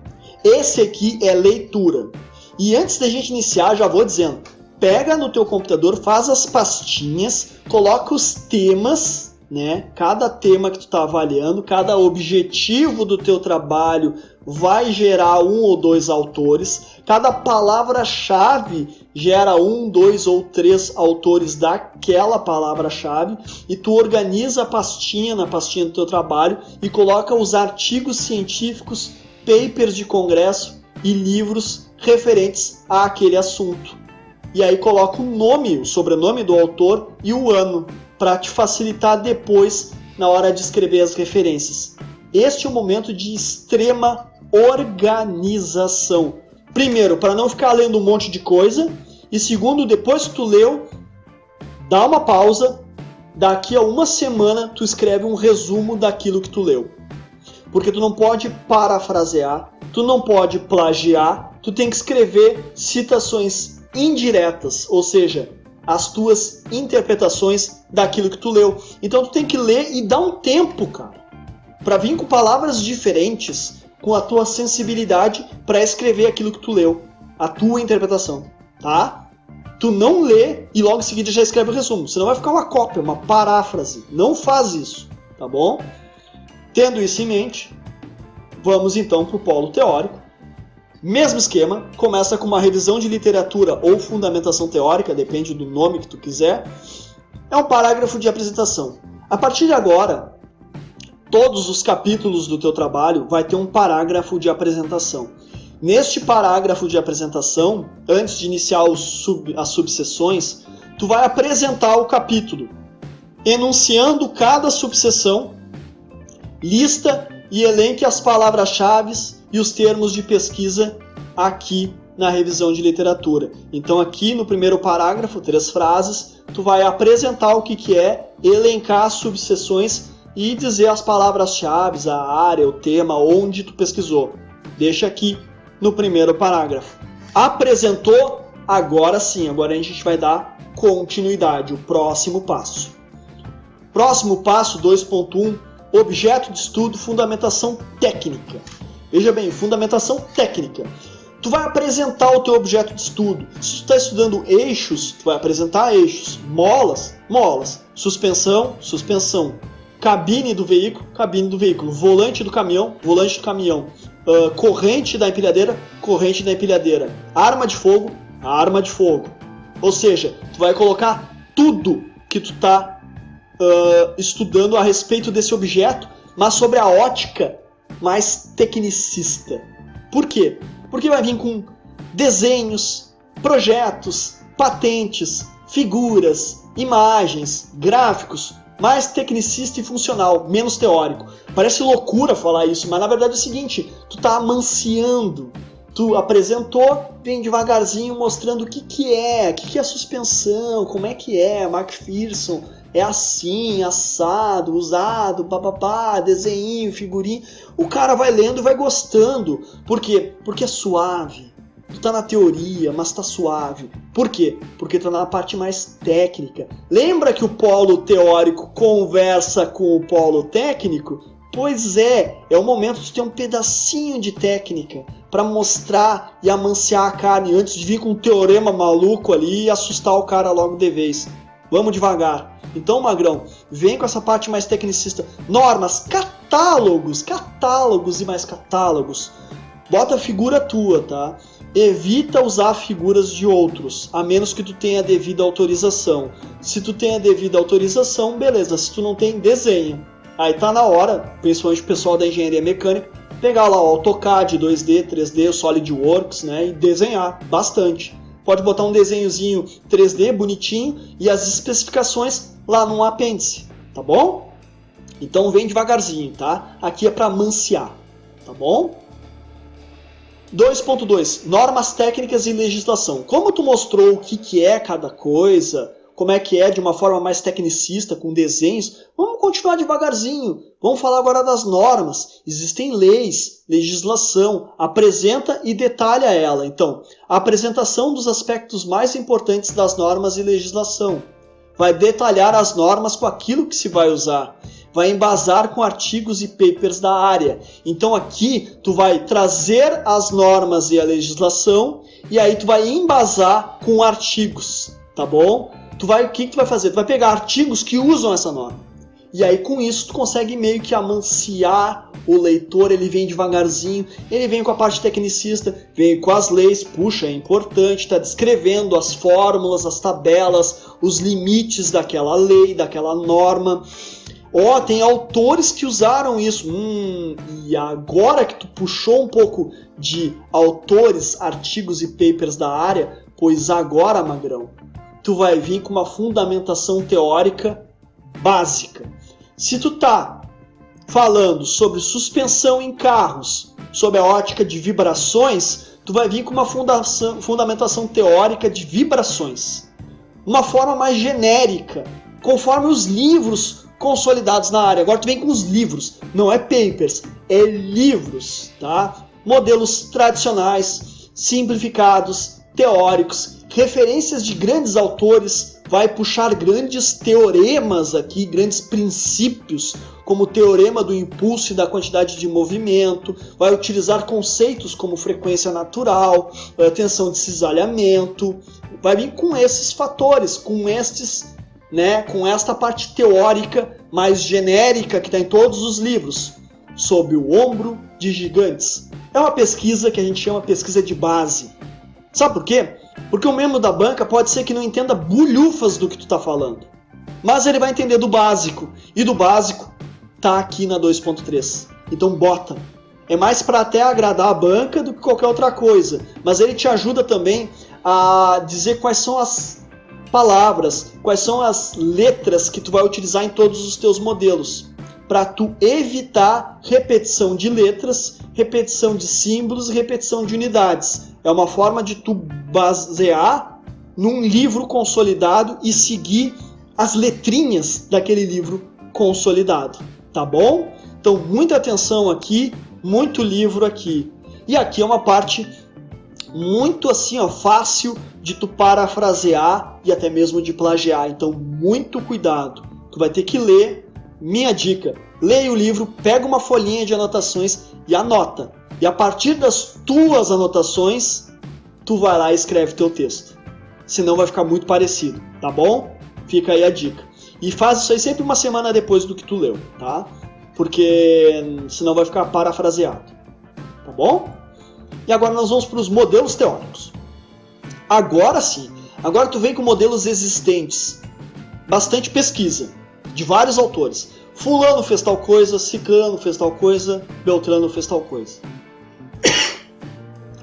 Esse aqui é leitura. E antes da gente iniciar, já vou dizendo, pega no teu computador, faz as pastinhas, coloca os temas né? Cada tema que tu está avaliando, cada objetivo do teu trabalho vai gerar 1 ou 2 autores, cada palavra-chave gera 1, 2 ou 3 autores daquela palavra-chave, e tu organiza a pastinha na pastinha do teu trabalho e coloca os artigos científicos, papers de congresso e livros referentes àquele assunto. E aí coloca o nome, o sobrenome do autor e o ano, para te facilitar depois na hora de escrever as referências. Este é um momento de extrema organização. Primeiro, para não ficar lendo um monte de coisa. E segundo, depois que tu leu, dá uma pausa. Daqui a uma semana, tu escreve um resumo daquilo que tu leu. Porque tu não pode parafrasear, tu não pode plagiar, tu tem que escrever citações indiretas, ou seja, as tuas interpretações daquilo que tu leu. Então tu tem que ler e dar um tempo, cara, para vir com palavras diferentes, com a tua sensibilidade para escrever aquilo que tu leu, a tua interpretação, tá? Tu não lê e logo em seguida já escreve o resumo, senão vai ficar uma cópia, uma paráfrase. Não faz isso, tá bom? Tendo isso em mente, vamos então para o polo teórico. Mesmo esquema, começa com uma revisão de literatura ou fundamentação teórica, depende do nome que tu quiser. É um parágrafo de apresentação. A partir de agora, todos os capítulos do teu trabalho vai ter um parágrafo de apresentação. Neste parágrafo de apresentação, antes de iniciar as subseções, tu vai apresentar o capítulo, enunciando cada subseção, lista e elenque as palavras-chave e os termos de pesquisa aqui na revisão de literatura. Então aqui no primeiro parágrafo, 3 frases, tu vai apresentar o que é, elencar as subseções e dizer as palavras-chave, a área, o tema, onde tu pesquisou. Deixa aqui no primeiro parágrafo. Apresentou, agora sim, agora a gente vai dar continuidade, o próximo passo. Próximo passo, 2.1, objeto de estudo, fundamentação técnica. Veja bem, fundamentação técnica. Tu vai apresentar o teu objeto de estudo. Se tu está estudando eixos, tu vai apresentar eixos. Molas, molas. Suspensão, suspensão. Cabine do veículo. Volante do caminhão, volante do caminhão. Corrente da empilhadeira, corrente da empilhadeira. Arma de fogo, arma de fogo. Ou seja, tu vai colocar tudo que tu está estudando a respeito desse objeto, mas sobre a ótica mais tecnicista. Por quê? Porque vai vir com desenhos, projetos, patentes, figuras, imagens, gráficos, mais tecnicista e funcional, menos teórico. Parece loucura falar isso, mas na verdade é o seguinte, tu tá amanciando. Tu apresentou, vem devagarzinho mostrando o que é a suspensão, como é que é, McPherson, é assim, assado, usado, papapá, desenho, figurinha. O cara vai lendo e vai gostando. Por quê? Porque é suave. Tu tá na teoria, mas tá suave. Por quê? Porque tá na parte mais técnica. Lembra que o polo teórico conversa com o polo técnico? Pois é o momento de ter um pedacinho de técnica para mostrar e amanciar a carne antes de vir com um teorema maluco ali e assustar o cara logo de vez. Vamos devagar. Então, Magrão, vem com essa parte mais tecnicista. Normas, catálogos e mais catálogos. Bota a figura tua, tá? Evita usar figuras de outros, a menos que tu tenha devida autorização. Se tu tem a devida autorização, beleza. Se tu não tem, desenha. Aí tá na hora, principalmente o pessoal da engenharia mecânica, pegar lá o AutoCAD, 2D, 3D, SolidWorks, né, e desenhar bastante. Pode botar um desenhozinho 3D bonitinho e as especificações lá no apêndice, tá bom? Então vem devagarzinho, tá? Aqui é para amanciar, tá bom? 2.2, normas técnicas e legislação. Como tu mostrou o que é cada coisa, como é que é de uma forma mais tecnicista, com desenhos, vamos continuar devagarzinho. Vamos falar agora das normas. Existem leis, legislação, apresenta e detalha ela. Então, a apresentação dos aspectos mais importantes das normas e legislação. Vai detalhar as normas com aquilo que se vai usar. Vai embasar com artigos e papers da área. Então aqui tu vai trazer as normas e a legislação e aí tu vai embasar com artigos, tá bom? O que tu vai fazer? Tu vai pegar artigos que usam essa norma E aí com isso tu consegue meio que amanciar o leitor, ele vem devagarzinho, ele vem com a parte tecnicista, vem com as leis, puxa, é importante, está descrevendo as fórmulas, as tabelas, os limites daquela lei, daquela norma. Ó, tem autores que usaram isso. E agora que tu puxou um pouco de autores, artigos e papers da área, pois agora, Magrão, tu vai vir com uma fundamentação teórica básica. Se tu tá falando sobre suspensão em carros, sobre a ótica de vibrações, tu vai vir com uma fundamentação teórica de vibrações. Uma forma mais genérica, conforme os livros consolidados na área. Agora tu vem com os livros, não é papers, é livros, tá? Modelos tradicionais, simplificados, teóricos, referências de grandes autores, vai puxar grandes teoremas aqui, grandes princípios, como o teorema do impulso e da quantidade de movimento, vai utilizar conceitos como frequência natural, tensão de cisalhamento, vai vir com esses fatores, com esta parte teórica mais genérica que está em todos os livros, sob o ombro de gigantes. É uma pesquisa que a gente chama pesquisa de base. Sabe por quê? Porque o membro da banca pode ser que não entenda bulhufas do que tu está falando, mas ele vai entender do básico, e do básico tá aqui na 2.3. Então bota. É mais para até agradar a banca do que qualquer outra coisa, mas ele te ajuda também a dizer quais são as palavras, quais são as letras que tu vai utilizar em todos os teus modelos, para tu evitar repetição de letras, repetição de símbolos e repetição de unidades. É uma forma de tu basear num livro consolidado e seguir as letrinhas daquele livro consolidado, tá bom? Então muita atenção aqui, muito livro aqui. E aqui é uma parte muito assim, fácil de tu parafrasear e até mesmo de plagiar. Então muito cuidado. Tu vai ter que ler. Minha dica, leia o livro, pega uma folhinha de anotações e anota. E a partir das tuas anotações, tu vai lá e escreve teu texto. Senão vai ficar muito parecido, tá bom? Fica aí a dica. E faz isso aí sempre uma semana depois do que tu leu, tá? Porque senão vai ficar parafraseado, tá bom? E agora nós vamos para os modelos teóricos. Agora sim, agora tu vem com modelos existentes. Bastante pesquisa, de vários autores. Fulano fez tal coisa, Ciclano fez tal coisa, Beltrano fez tal coisa.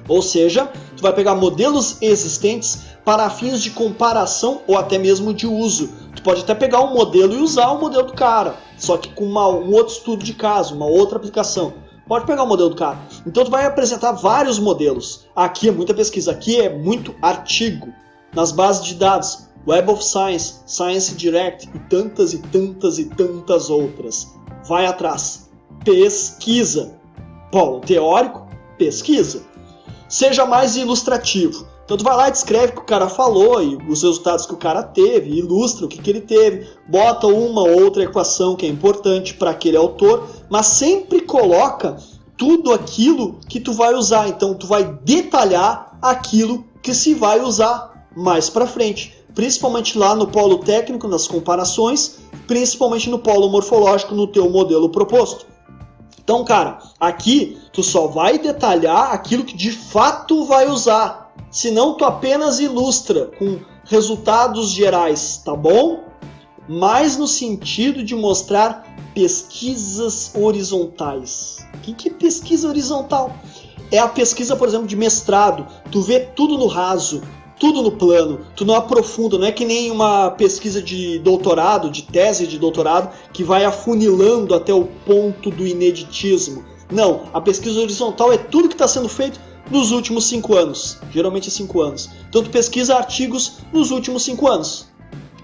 Ou seja, tu vai pegar modelos existentes para fins de comparação ou até mesmo de uso. Tu pode até pegar um modelo e usar o modelo do cara, só que com um outro estudo de caso, uma outra aplicação. Pode pegar o modelo do cara. Então tu vai apresentar vários modelos. Aqui é muita pesquisa, aqui é muito artigo. Nas bases de dados, Web of Science, Science Direct e tantas e tantas e tantas outras. Vai atrás. Pesquisa. Polo teórico, pesquisa. Seja mais ilustrativo. Então tu vai lá e descreve o que o cara falou e os resultados que o cara teve, ilustra o que ele teve, bota uma ou outra equação que é importante para aquele autor, mas sempre coloca tudo aquilo que tu vai usar. Então tu vai detalhar aquilo que se vai usar mais para frente, principalmente lá no polo técnico, nas comparações, principalmente no polo morfológico, no teu modelo proposto. Então, cara, aqui tu só vai detalhar aquilo que de fato vai usar. Senão tu apenas ilustra com resultados gerais, tá bom? Mas no sentido de mostrar pesquisas horizontais. O que é pesquisa horizontal? É a pesquisa, por exemplo, de mestrado. Tu vê tudo no raso, tudo no plano, tu não aprofunda, não é que nem uma pesquisa de doutorado, de tese de doutorado, que vai afunilando até o ponto do ineditismo. Não, a pesquisa horizontal é tudo que está sendo feito nos últimos 5 anos, geralmente é 5 anos. Então tu pesquisa artigos nos últimos 5 anos,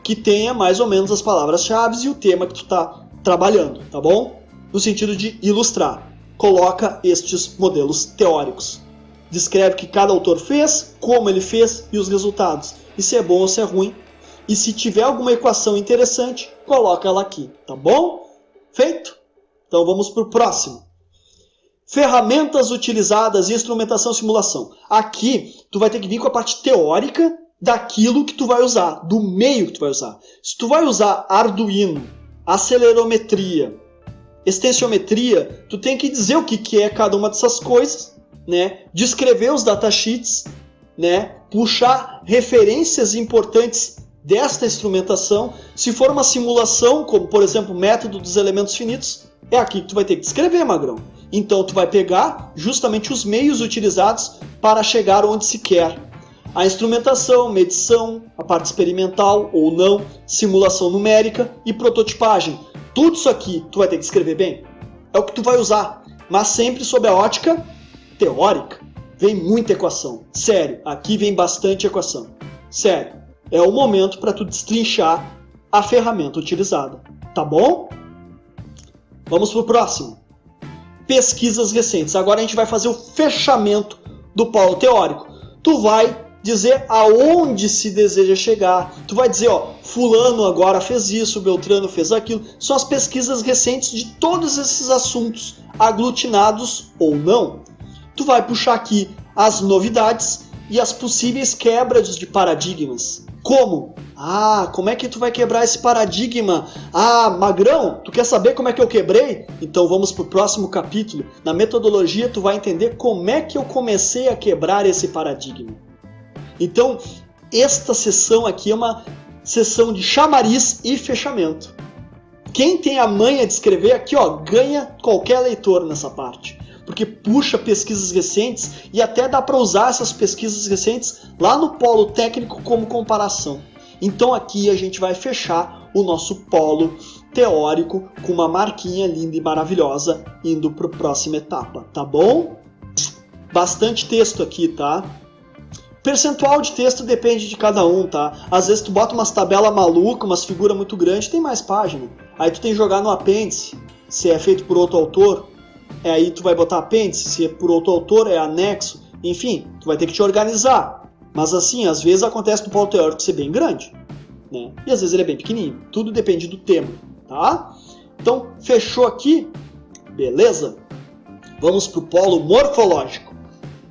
que tenha mais ou menos as palavras-chave e o tema que tu está trabalhando, tá bom? No sentido de ilustrar, coloca estes modelos teóricos. Descreve o que cada autor fez, como ele fez e os resultados. E se é bom ou se é ruim. E se tiver alguma equação interessante, coloca ela aqui, tá bom? Feito? Então vamos para o próximo. Ferramentas utilizadas e instrumentação e simulação. Aqui tu vai ter que vir com a parte teórica daquilo que tu vai usar, do meio que tu vai usar. Se tu vai usar Arduino acelerometria, extensiometria, tu tem que dizer o que é cada uma dessas coisas, né? Descrever os datasheets, né? Puxar referências importantes desta instrumentação. Se for uma simulação, como por exemplo o método dos elementos finitos, é aqui que tu vai ter que descrever, magrão. Então tu vai pegar justamente os meios utilizados para chegar onde se quer. A instrumentação, medição, a parte experimental ou não, simulação numérica e prototipagem. Tudo isso aqui tu vai ter que escrever bem. É o que tu vai usar, mas sempre sob a ótica teórica. Vem muita equação. Sério, aqui vem bastante equação. Sério, é o momento para tu destrinchar a ferramenta utilizada. Tá bom? Vamos pro próximo. Pesquisas recentes. Agora a gente vai fazer o fechamento do polo teórico. Tu vai dizer aonde se deseja chegar. Tu vai dizer, ó, fulano agora fez isso, Beltrano fez aquilo. São as pesquisas recentes de todos esses assuntos, aglutinados ou não. Tu vai puxar aqui as novidades e as possíveis quebras de paradigmas. Como? Como é que tu vai quebrar esse paradigma? Magrão, tu quer saber como é que eu quebrei? Então vamos pro próximo capítulo. Na metodologia tu vai entender como é que eu comecei a quebrar esse paradigma. Então, esta sessão aqui é uma sessão de chamariz e fechamento. Quem tem a manha de escrever aqui, ó, ganha qualquer leitor nessa parte. Porque puxa pesquisas recentes e até dá para usar essas pesquisas recentes lá no polo técnico como comparação. Então aqui a gente vai fechar o nosso polo teórico com uma marquinha linda e maravilhosa indo para a próxima etapa, tá bom? Bastante texto aqui, tá? Percentual de texto depende de cada um, tá? Às vezes tu bota umas tabelas malucas, umas figuras muito grandes, tem mais página. Aí tu tem que jogar no apêndice, se é feito por outro autor. Aí tu vai botar apêndice, se é por outro autor, é anexo. Enfim, tu vai ter que te organizar. Mas assim, às vezes acontece no polo teórico ser bem grande, né? E às vezes ele é bem pequenininho. Tudo depende do tema, tá? Então, fechou aqui? Beleza? Vamos pro polo morfológico.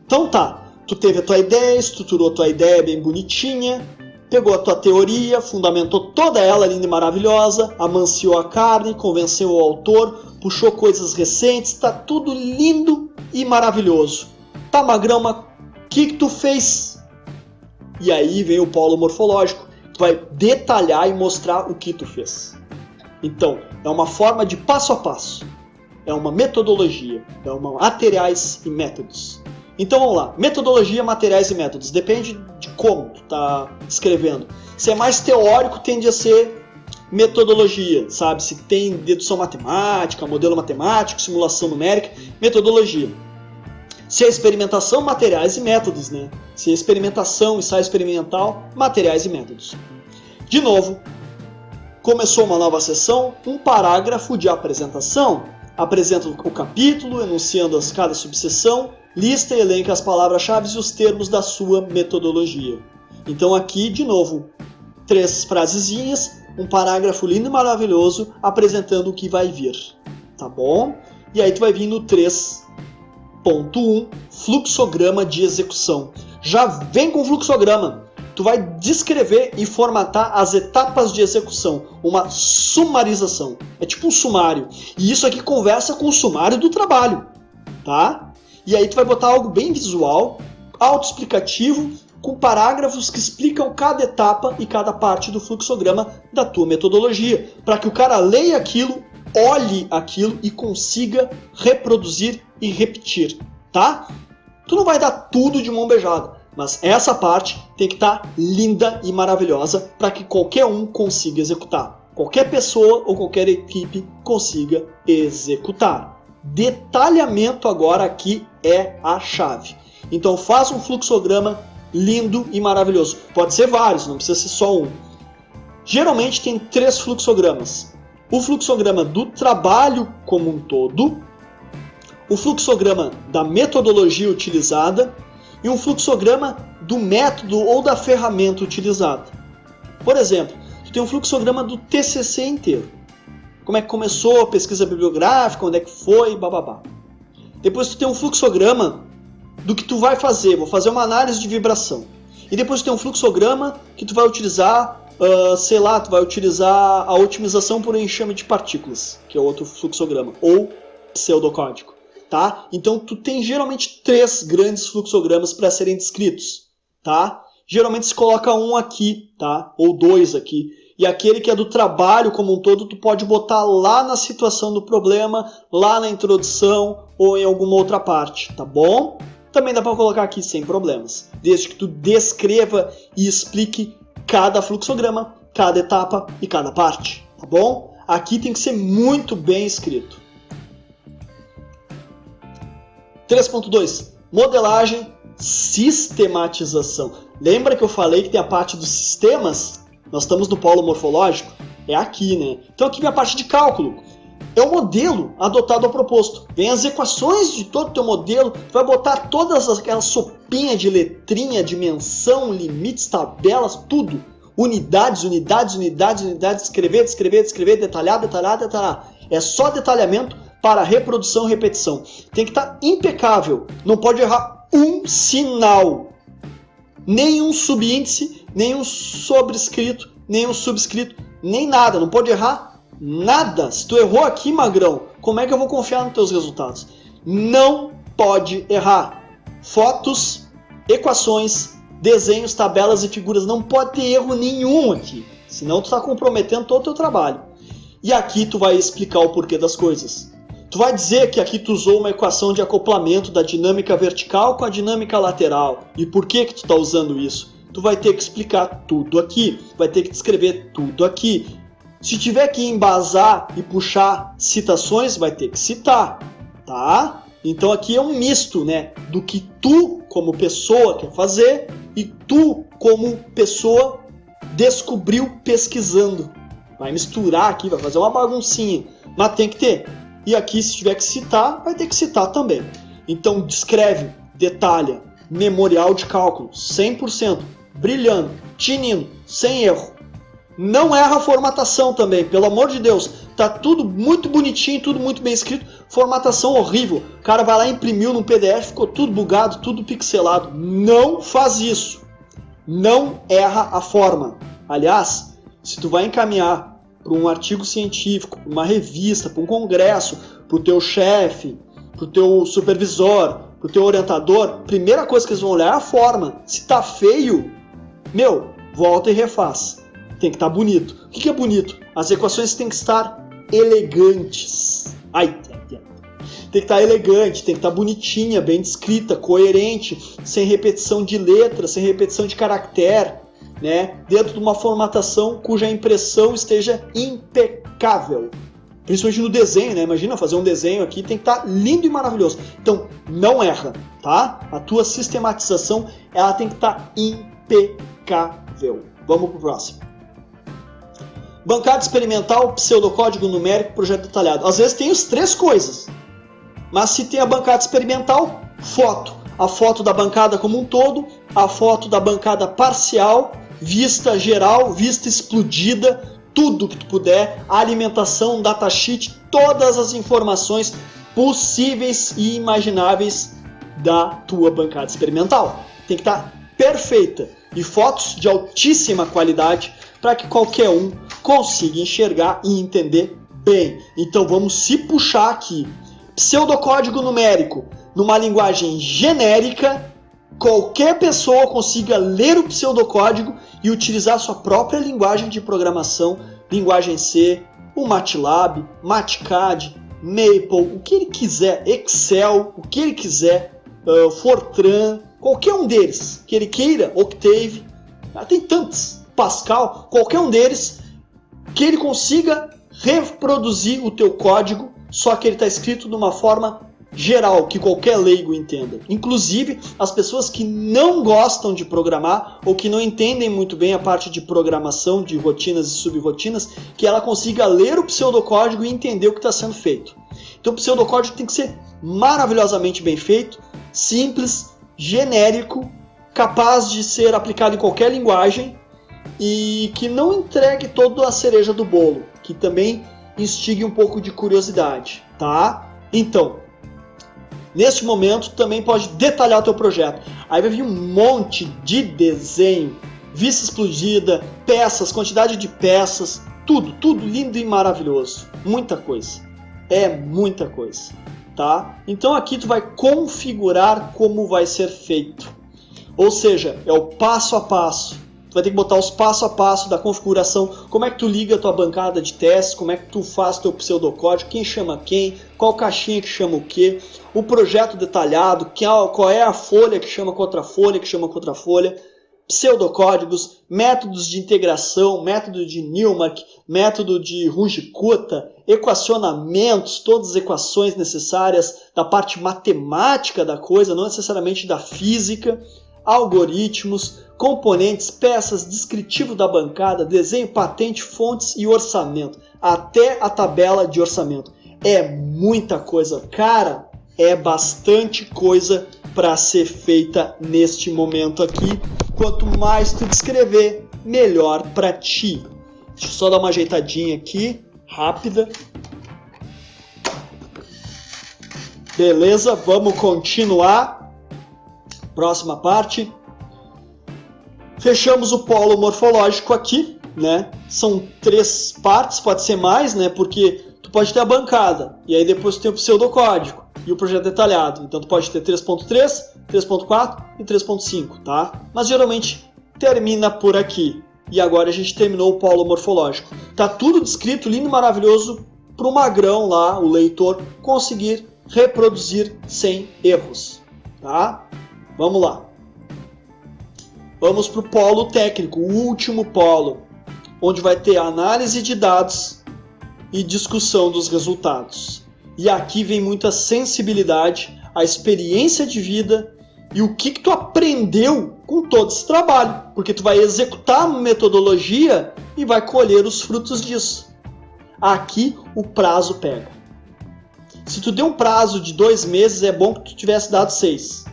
Então tá. Tu teve a tua ideia, estruturou a tua ideia bem bonitinha, pegou a tua teoria, fundamentou toda ela linda e maravilhosa, amanciou a carne, convenceu o autor, puxou coisas recentes, tá tudo lindo e maravilhoso. Tá, magrão, mas o que tu fez? E aí vem o polo morfológico, tu vai detalhar e mostrar o que tu fez. Então, é uma forma de passo a passo, é uma metodologia, é uma materiais e métodos. Então vamos lá, metodologia, materiais e métodos, depende de como tu tá escrevendo. Se é mais teórico, tende a ser metodologia, sabe? Se tem dedução matemática, modelo matemático, simulação numérica, metodologia. Se é experimentação, materiais e métodos, né? Se é experimentação, ensaio experimental, materiais e métodos. De novo, começou uma nova sessão, um parágrafo de apresentação. Apresenta o capítulo, enunciando cada subseção, lista e elenca as palavras-chave e os termos da sua metodologia. Então aqui, de novo, 3 frasezinhas, um parágrafo lindo e maravilhoso apresentando o que vai vir. Tá bom? E aí tu vai vir no 3.1, fluxograma de execução. Já vem com fluxograma. Tu vai descrever e formatar as etapas de execução, uma sumarização. É tipo um sumário. E isso aqui conversa com o sumário do trabalho, tá? E aí tu vai botar algo bem visual, autoexplicativo, com parágrafos que explicam cada etapa e cada parte do fluxograma da tua metodologia, para que o cara leia aquilo, olhe aquilo e consiga reproduzir e repetir, tá? Tu não vai dar tudo de mão beijada, mas essa parte tem que estar linda e maravilhosa para que qualquer um consiga executar. Qualquer pessoa ou qualquer equipe consiga executar. Detalhamento agora aqui é a chave. Então faz um fluxograma lindo e maravilhoso. Pode ser vários, não precisa ser só um. Geralmente tem 3 fluxogramas. O fluxograma do trabalho como um todo, o fluxograma da metodologia utilizada e um fluxograma do método ou da ferramenta utilizada. Por exemplo, tu tem um fluxograma do TCC inteiro. Como é que começou a pesquisa bibliográfica, onde é que foi, bababá. Depois tu tem um fluxograma do que tu vai fazer. Vou fazer uma análise de vibração. E depois tu tem um fluxograma que tu vai utilizar sei lá, tu vai utilizar a otimização por enxame de partículas, que é outro fluxograma, ou pseudocódigo, tá? Então tu tem geralmente 3 grandes fluxogramas para serem descritos, tá? Geralmente se coloca um aqui, tá? Ou 2 aqui. E aquele que é do trabalho como um todo, tu pode botar lá na situação do problema, lá na introdução ou em alguma outra parte, tá bom? Também dá para colocar aqui sem problemas, desde que tu descreva e explique cada fluxograma, cada etapa e cada parte, tá bom? Aqui tem que ser muito bem escrito. 3.2. Modelagem, sistematização. Lembra que eu falei que tem a parte dos sistemas? Nós estamos no polo morfológico? É aqui, né? Então aqui vem a parte de cálculo. É o modelo adotado ao proposto. Vem as equações de todo o teu modelo, tu vai botar todas aquelas sopinhas de letrinha, dimensão, limites, tabelas, tudo. Unidades, escrever, detalhar. É só detalhamento para reprodução e repetição. Tem que estar impecável. Não pode errar um sinal. Nenhum subíndice, nenhum sobrescrito, nenhum subscrito, nem nada. Não pode errar nada. Se tu errou aqui, magrão, como é que eu vou confiar nos teus resultados? Não pode errar. Fotos, equações, desenhos, tabelas e figuras. Não pode ter erro nenhum aqui. Senão tu está comprometendo todo o teu trabalho. E aqui tu vai explicar o porquê das coisas. Tu vai dizer que aqui tu usou uma equação de acoplamento da dinâmica vertical com a dinâmica lateral. E por que tu está usando isso? Tu vai ter que explicar tudo aqui. Vai ter que descrever tudo aqui. Se tiver que embasar e puxar citações, vai ter que citar, tá? Então aqui é um misto, né? Do que tu, como pessoa, quer fazer e tu, como pessoa, descobriu pesquisando. Vai misturar aqui, vai fazer uma baguncinha. Mas tem que ter. E aqui, se tiver que citar, vai ter que citar também. Então, descreve, detalha, memorial de cálculo, 100%, brilhando, tinindo, sem erro. Não erra a formatação também, pelo amor de Deus. Tá tudo muito bonitinho, tudo muito bem escrito. Formatação horrível. O cara vai lá, imprimiu no PDF, ficou tudo bugado, tudo pixelado. Não faz isso. Não erra a forma. Aliás, se tu vai encaminhar para um artigo científico, para uma revista, para um congresso, para o teu chefe, para o teu supervisor, para o teu orientador, primeira coisa que eles vão olhar é a forma. Se tá feio, volta e refaz. Tem que estar bonito. O que é bonito? As equações têm que estar elegantes. Tem que estar elegante, tem que estar bonitinha, bem descrita, coerente, sem repetição de letra, sem repetição de caractere, né? Dentro de uma formatação cuja impressão esteja impecável. Principalmente no desenho, né? Imagina fazer um desenho aqui, tem que estar lindo e maravilhoso. Então, não erra, tá? A tua sistematização, ela tem que estar impecável. Vamos pro próximo. Bancada experimental, pseudocódigo numérico, projeto detalhado. Às vezes tem as 3 coisas. Mas se tem a bancada experimental, foto. A foto da bancada como um todo, a foto da bancada parcial, vista geral, vista explodida, tudo que tu puder, a alimentação, datasheet, todas as informações possíveis e imagináveis da tua bancada experimental. Tem que estar perfeita e fotos de altíssima qualidade para que qualquer um consiga enxergar e entender bem. Então vamos se puxar aqui. Pseudocódigo numérico, numa linguagem genérica, qualquer pessoa consiga ler o pseudocódigo e utilizar sua própria linguagem de programação, linguagem C, o MATLAB, MATCAD, Maple, o que ele quiser, Excel, o que ele quiser, Fortran, qualquer um deles que ele queira, Octave, tem tantos, Pascal, qualquer um deles, que ele consiga reproduzir o teu código, só que ele está escrito de uma forma geral, que qualquer leigo entenda. Inclusive, as pessoas que não gostam de programar ou que não entendem muito bem a parte de programação, de rotinas e subrrotinas, que ela consiga ler o pseudocódigo e entender o que está sendo feito. Então o pseudocódigo tem que ser maravilhosamente bem feito, simples, genérico, capaz de ser aplicado em qualquer linguagem e que não entregue toda a cereja do bolo, que também instigue um pouco de curiosidade, tá? Então, neste momento, também pode detalhar o teu projeto. Aí vai vir um monte de desenho, vista explodida, peças, quantidade de peças, tudo lindo e maravilhoso. Muita coisa. É muita coisa, tá? Então aqui tu vai configurar como vai ser feito. Ou seja, é o passo a passo. Tu vai ter que botar os passo a passo da configuração, como é que tu liga a tua bancada de testes, como é que tu faz teu pseudocódigo, quem chama quem, qual caixinha que chama o quê, o projeto detalhado, qual é a folha que chama com outra folha, pseudocódigos, métodos de integração, método de Newmark, método de Runge-Kutta, equacionamentos, todas as equações necessárias da parte matemática da coisa, não necessariamente da física, algoritmos, componentes, peças, descritivo da bancada, desenho, patente, fontes e orçamento, até a tabela de orçamento. É muita coisa, cara, é bastante coisa para ser feita neste momento aqui. Quanto mais tu descrever, melhor para ti. Deixa eu só dar uma ajeitadinha aqui, rápida. Beleza, vamos continuar. Próxima parte. Fechamos o polo morfológico aqui, né? São 3 partes, pode ser mais, né? Porque tu pode ter a bancada, e aí depois tu tem o pseudocódigo e o projeto detalhado. Então tu pode ter 3.3, 3.4 e 3.5, tá? Mas geralmente termina por aqui. E agora a gente terminou o polo morfológico. Tá tudo descrito, lindo e maravilhoso, para o magrão lá, o leitor, conseguir reproduzir sem erros, tá? Vamos lá. Vamos para o polo técnico, o último polo, onde vai ter análise de dados e discussão dos resultados. E aqui vem muita sensibilidade, a experiência de vida e o que tu aprendeu com todo esse trabalho. Porque tu vai executar a metodologia e vai colher os frutos disso. Aqui o prazo pega. Se tu deu um prazo de 2 meses, é bom que tu tivesse dado 6,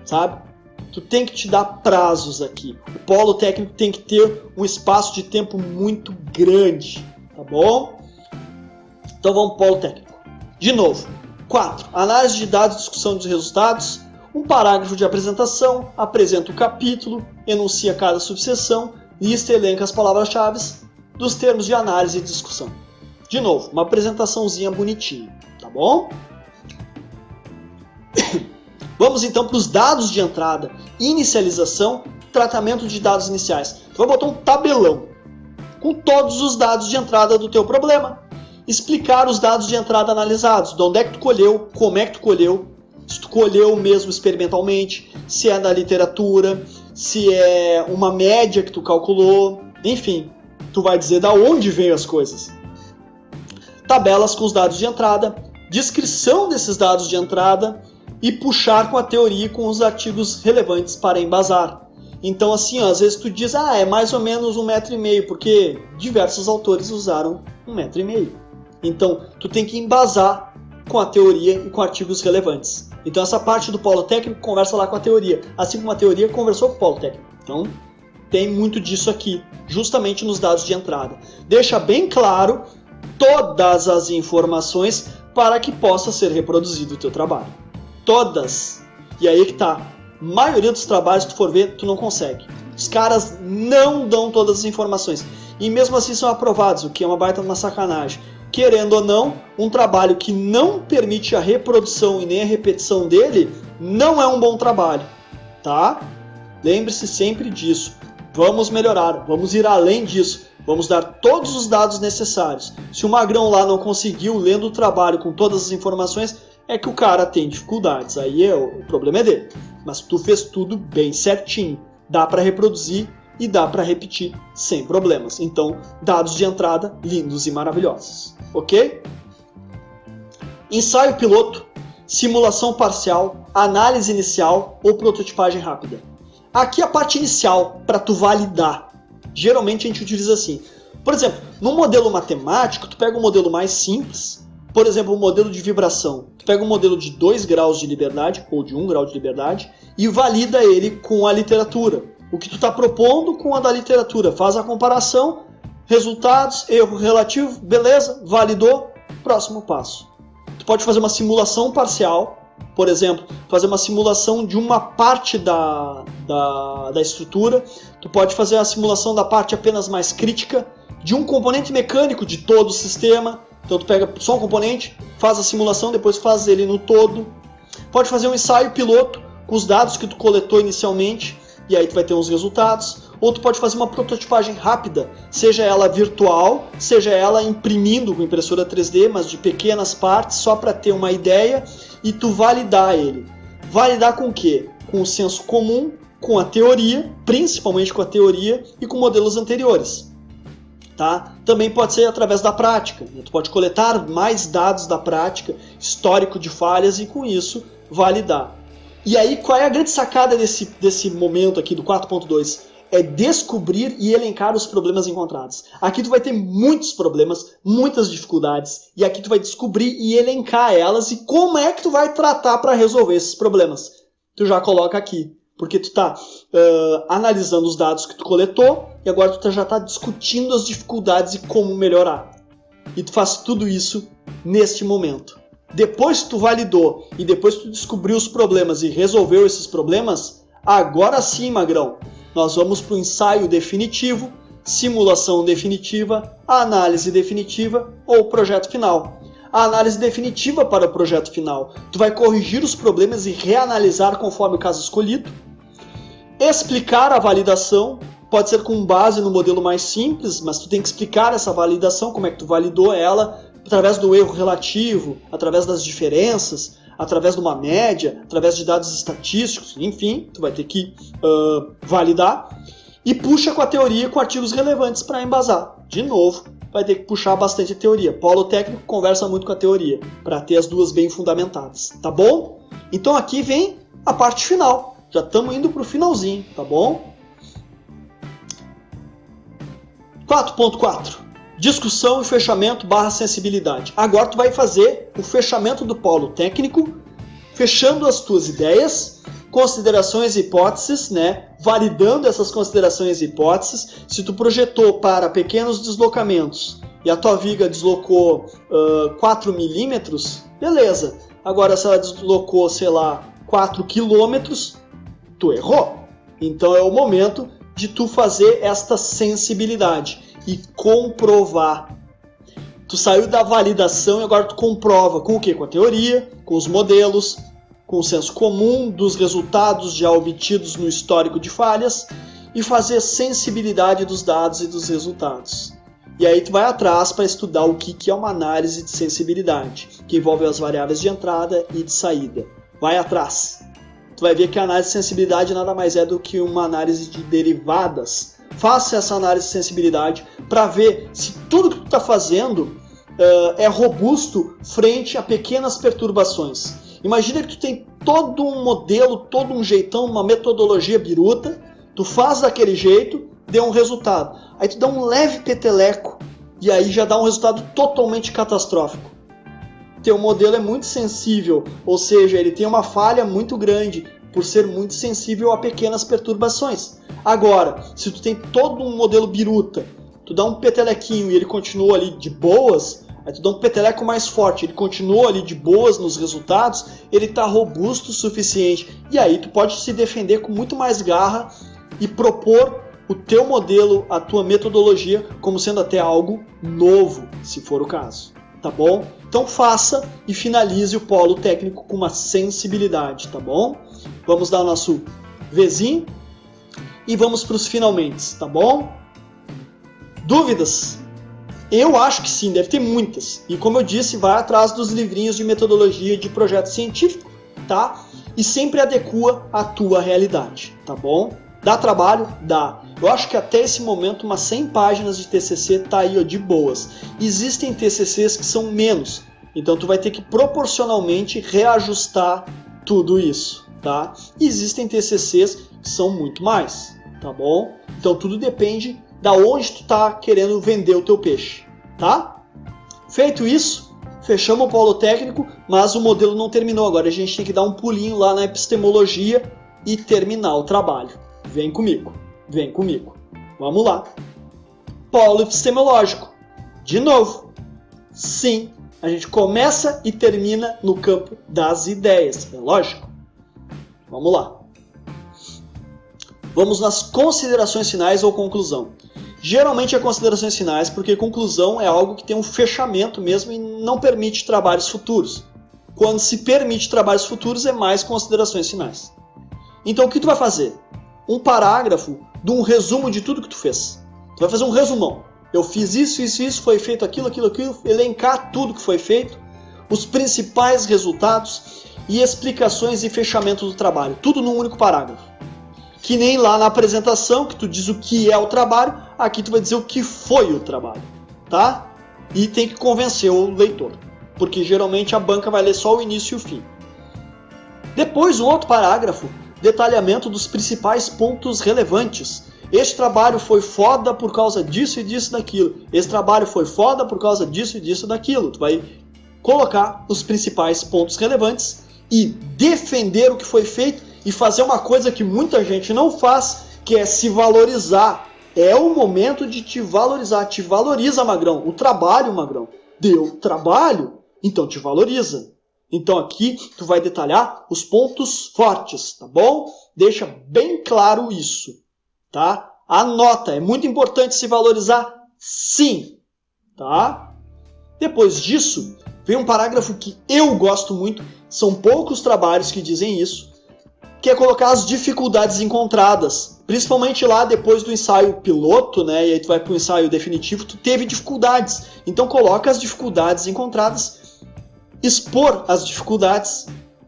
sabe? Tu tem que te dar prazos aqui. O polo técnico tem que ter um espaço de tempo muito grande, tá bom? Então vamos para o polo técnico. De novo, 4. Análise de dados e discussão dos resultados. Um parágrafo de apresentação, apresenta o capítulo, enuncia cada subseção, lista e elenca as palavras-chave dos termos de análise e discussão. De novo, uma apresentaçãozinha bonitinha, tá bom? Vamos então para os dados de entrada, inicialização, tratamento de dados iniciais. Tu vai botar um tabelão com todos os dados de entrada do teu problema. Explicar os dados de entrada analisados, de onde é que tu colheu, como é que tu colheu, se tu colheu mesmo experimentalmente, se é da literatura, se é uma média que tu calculou, enfim, tu vai dizer da onde veio as coisas. Tabelas com os dados de entrada, descrição desses dados de entrada e puxar com a teoria e com os artigos relevantes para embasar. Então assim, ó, às vezes tu diz, é mais ou menos 1,5 m, porque diversos autores usaram 1,5 m. Então tu tem que embasar com a teoria e com artigos relevantes. Então essa parte do polo técnico conversa lá com a teoria, assim como a teoria conversou com o polo técnico. Então tem muito disso aqui, justamente nos dados de entrada. Deixa bem claro todas as informações para que possa ser reproduzido o teu trabalho. Todas. E aí que tá. A maioria dos trabalhos, se tu for ver, tu não consegue. Os caras não dão todas as informações. E mesmo assim são aprovados, o que é uma baita uma sacanagem. Querendo ou não, um trabalho que não permite a reprodução e nem a repetição dele, não é um bom trabalho. Tá? Lembre-se sempre disso. Vamos melhorar, vamos ir além disso. Vamos dar todos os dados necessários. Se o magrão lá não conseguiu, lendo o trabalho com todas as informações, é que o cara tem dificuldades. Aí o problema é dele. Mas tu fez tudo bem certinho. Dá para reproduzir e dá para repetir sem problemas. Então, dados de entrada lindos e maravilhosos. Ok? Ensaio piloto, simulação parcial, análise inicial ou prototipagem rápida. Aqui a parte inicial, para tu validar. Geralmente a gente utiliza assim. Por exemplo, no modelo matemático, tu pega um modelo mais simples. Por exemplo, o modelo de vibração. Tu pega um modelo de 2 graus de liberdade, ou de 1 grau de liberdade, e valida ele com a literatura. O que tu está propondo com a da literatura. Faz a comparação, resultados, erro relativo, beleza, validou, próximo passo. Tu pode fazer uma simulação parcial, por exemplo, fazer uma simulação de uma parte da estrutura, tu pode fazer a simulação da parte apenas mais crítica, de um componente mecânico de todo o sistema. Então tu pega só um componente, faz a simulação, depois faz ele no todo. Pode fazer um ensaio piloto com os dados que tu coletou inicialmente, e aí tu vai ter uns resultados. Ou tu pode fazer uma prototipagem rápida, seja ela virtual, seja ela imprimindo com impressora 3D, mas de pequenas partes, só para ter uma ideia, e tu validar ele. Validar com o quê? Com o senso comum, com a teoria, principalmente com a teoria, e com modelos anteriores. Tá? Também pode ser através da prática. Tu pode coletar mais dados da prática, histórico de falhas, e com isso validar. E aí, qual é a grande sacada desse momento aqui do 4.2? É descobrir e elencar os problemas encontrados. Aqui tu vai ter muitos problemas, muitas dificuldades, e aqui tu vai descobrir e elencar elas, e como é que tu vai tratar para resolver esses problemas. Tu já coloca aqui, porque tu está analisando os dados que tu coletou, e agora tu já está discutindo as dificuldades e como melhorar. E tu faz tudo isso neste momento. Depois que tu validou e depois que tu descobriu os problemas e resolveu esses problemas, agora sim, magrão, nós vamos para o ensaio definitivo, simulação definitiva, análise definitiva ou projeto final. A análise definitiva para o projeto final. Tu vai corrigir os problemas e reanalisar conforme o caso escolhido. Explicar a validação, pode ser com base no modelo mais simples, mas tu tem que explicar essa validação, como é que tu validou ela, através do erro relativo, através das diferenças, através de uma média, através de dados estatísticos, enfim, tu vai ter que validar. E puxa com a teoria com artigos relevantes para embasar. De novo, vai ter que puxar bastante a teoria. Polo técnico conversa muito com a teoria, para ter as duas bem fundamentadas, tá bom? Então aqui vem a parte final. Já estamos indo para o finalzinho, tá bom? 4.4. Discussão e fechamento / sensibilidade. Agora tu vai fazer o fechamento do polo técnico, fechando as tuas ideias, considerações e hipóteses, né? Validando essas considerações e hipóteses. Se tu projetou para pequenos deslocamentos e a tua viga deslocou 4 milímetros, beleza. Agora se ela deslocou, sei lá, 4 quilômetros, tu errou. Então é o momento de tu fazer esta sensibilidade e comprovar. Tu saiu da validação e agora tu comprova. Com o quê? Com a teoria, com os modelos, com o senso comum dos resultados já obtidos no histórico de falhas e fazer sensibilidade dos dados e dos resultados. E aí tu vai atrás para estudar o que é uma análise de sensibilidade, que envolve as variáveis de entrada e de saída. Vai atrás. Tu vai ver que a análise de sensibilidade nada mais é do que uma análise de derivadas. Faça essa análise de sensibilidade para ver se tudo que tu está fazendo é robusto frente a pequenas perturbações. Imagina que tu tem todo um modelo, todo um jeitão, uma metodologia biruta, tu faz daquele jeito, deu um resultado. Aí tu dá um leve peteleco e aí já dá um resultado totalmente catastrófico. Teu modelo é muito sensível, ou seja, ele tem uma falha muito grande por ser muito sensível a pequenas perturbações. Agora, se tu tem todo um modelo biruta, tu dá um petelequinho e ele continua ali de boas, aí tu dá um peteleco mais forte, ele continua ali de boas nos resultados, ele está robusto o suficiente. E aí tu pode se defender com muito mais garra e propor o teu modelo, a tua metodologia, como sendo até algo novo, se for o caso. Tá bom? Então faça e finalize o polo técnico com uma sensibilidade, tá bom? Vamos dar o nosso Vzinho e vamos para os finalmente, tá bom? Dúvidas? Eu acho que sim, deve ter muitas. E como eu disse, vai atrás dos livrinhos de metodologia de projeto científico, tá? E sempre adequa à tua realidade, tá bom? Dá trabalho? Dá. Eu acho que até esse momento umas 100 páginas de TCC tá aí ó, de boas. Existem TCCs que são menos, então tu vai ter que proporcionalmente reajustar tudo isso, tá? E existem TCCs que são muito mais, tá bom? Então tudo depende da onde tu tá querendo vender o teu peixe, tá? Feito isso, fechamos o polo técnico, mas o modelo não terminou. Agora a gente tem que dar um pulinho lá na epistemologia e terminar o trabalho. Vem comigo, vem comigo. Vamos lá. Polo epistemológico. De novo. Sim, A gente começa e termina no campo das ideias, é lógico? Vamos lá. Vamos nas considerações finais ou conclusão. Geralmente é considerações finais, porque conclusão é algo que tem um fechamento mesmo e não permite trabalhos futuros. Quando se permite trabalhos futuros, é mais considerações finais. Então o que tu vai fazer? Um parágrafo de um resumo de tudo que tu fez. Tu vai fazer um resumão. Eu fiz isso, foi feito aquilo, elencar tudo que foi feito, os principais resultados e explicações e fechamento do trabalho. Tudo num único parágrafo. Que nem lá na apresentação, que tu diz o que é o trabalho, aqui tu vai dizer o que foi o trabalho, tá? E tem que convencer o leitor, porque geralmente a banca vai ler só o início e o fim. Depois, um outro parágrafo, detalhamento dos principais pontos relevantes. Este trabalho foi foda por causa disso e disso daquilo. Esse trabalho foi foda por causa disso e disso daquilo. Tu vai colocar os principais pontos relevantes e defender o que foi feito e fazer uma coisa que muita gente não faz, que é se valorizar. É o momento de te valorizar. Te valoriza, Magrão. O trabalho, Magrão. Deu trabalho, então te valoriza. Então aqui tu vai detalhar os pontos fortes, tá bom? Deixa bem claro isso, tá? Anota, é muito importante se valorizar, sim, tá? Depois disso, vem um parágrafo que eu gosto muito, são poucos trabalhos que dizem isso, que é colocar as dificuldades encontradas, principalmente lá depois do ensaio piloto, né? E aí tu vai para o ensaio definitivo, tu teve dificuldades, então coloca as dificuldades encontradas, expor as dificuldades,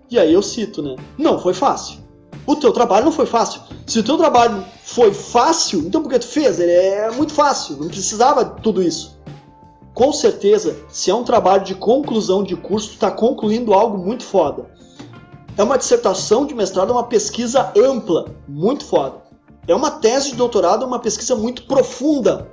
e aí eu cito, né? Não foi fácil. O teu trabalho não foi fácil. Se o teu trabalho foi fácil, então por que tu fez? Ele é muito fácil, não precisava de tudo isso. Com certeza, se é um trabalho de conclusão de curso, tu está concluindo algo muito foda. É uma dissertação de mestrado, é uma pesquisa ampla, muito foda. É uma tese de doutorado, é uma pesquisa muito profunda,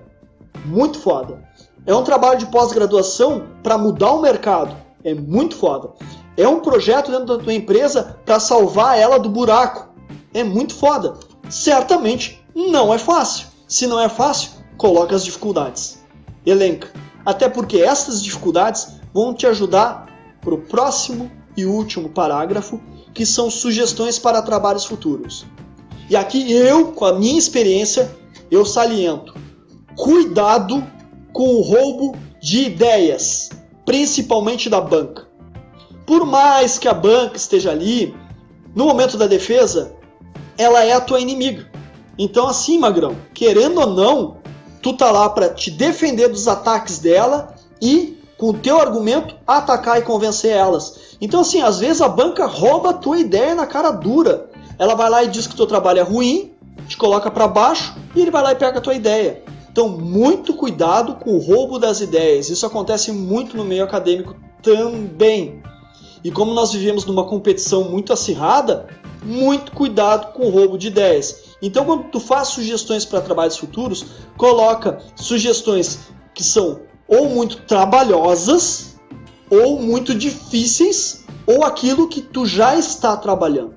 muito foda. É um trabalho de pós-graduação para mudar o mercado. É muito foda. É um projeto dentro da tua empresa para salvar ela do buraco. É muito foda. Certamente não é fácil. Se não é fácil, coloca as dificuldades. Elenca. Até porque essas dificuldades vão te ajudar para o próximo e último parágrafo, que são sugestões para trabalhos futuros. E aqui eu, com a minha experiência, eu saliento. Cuidado com o roubo de ideias, principalmente da banca. Por mais que a banca esteja ali, no momento da defesa, ela é a tua inimiga. Então assim, Magrão, querendo ou não, tu tá lá para te defender dos ataques dela e, com o teu argumento, atacar e convencer elas. Então assim, às vezes a banca rouba a tua ideia na cara dura. Ela vai lá e diz que o teu trabalho é ruim, te coloca para baixo e ele vai lá e pega a tua ideia. Então, muito cuidado com o roubo das ideias. Isso acontece muito no meio acadêmico também. E como nós vivemos numa competição muito acirrada, muito cuidado com o roubo de ideias. Então, quando tu faz sugestões para trabalhos futuros, coloca sugestões que são ou muito trabalhosas, ou muito difíceis, ou aquilo que tu já está trabalhando.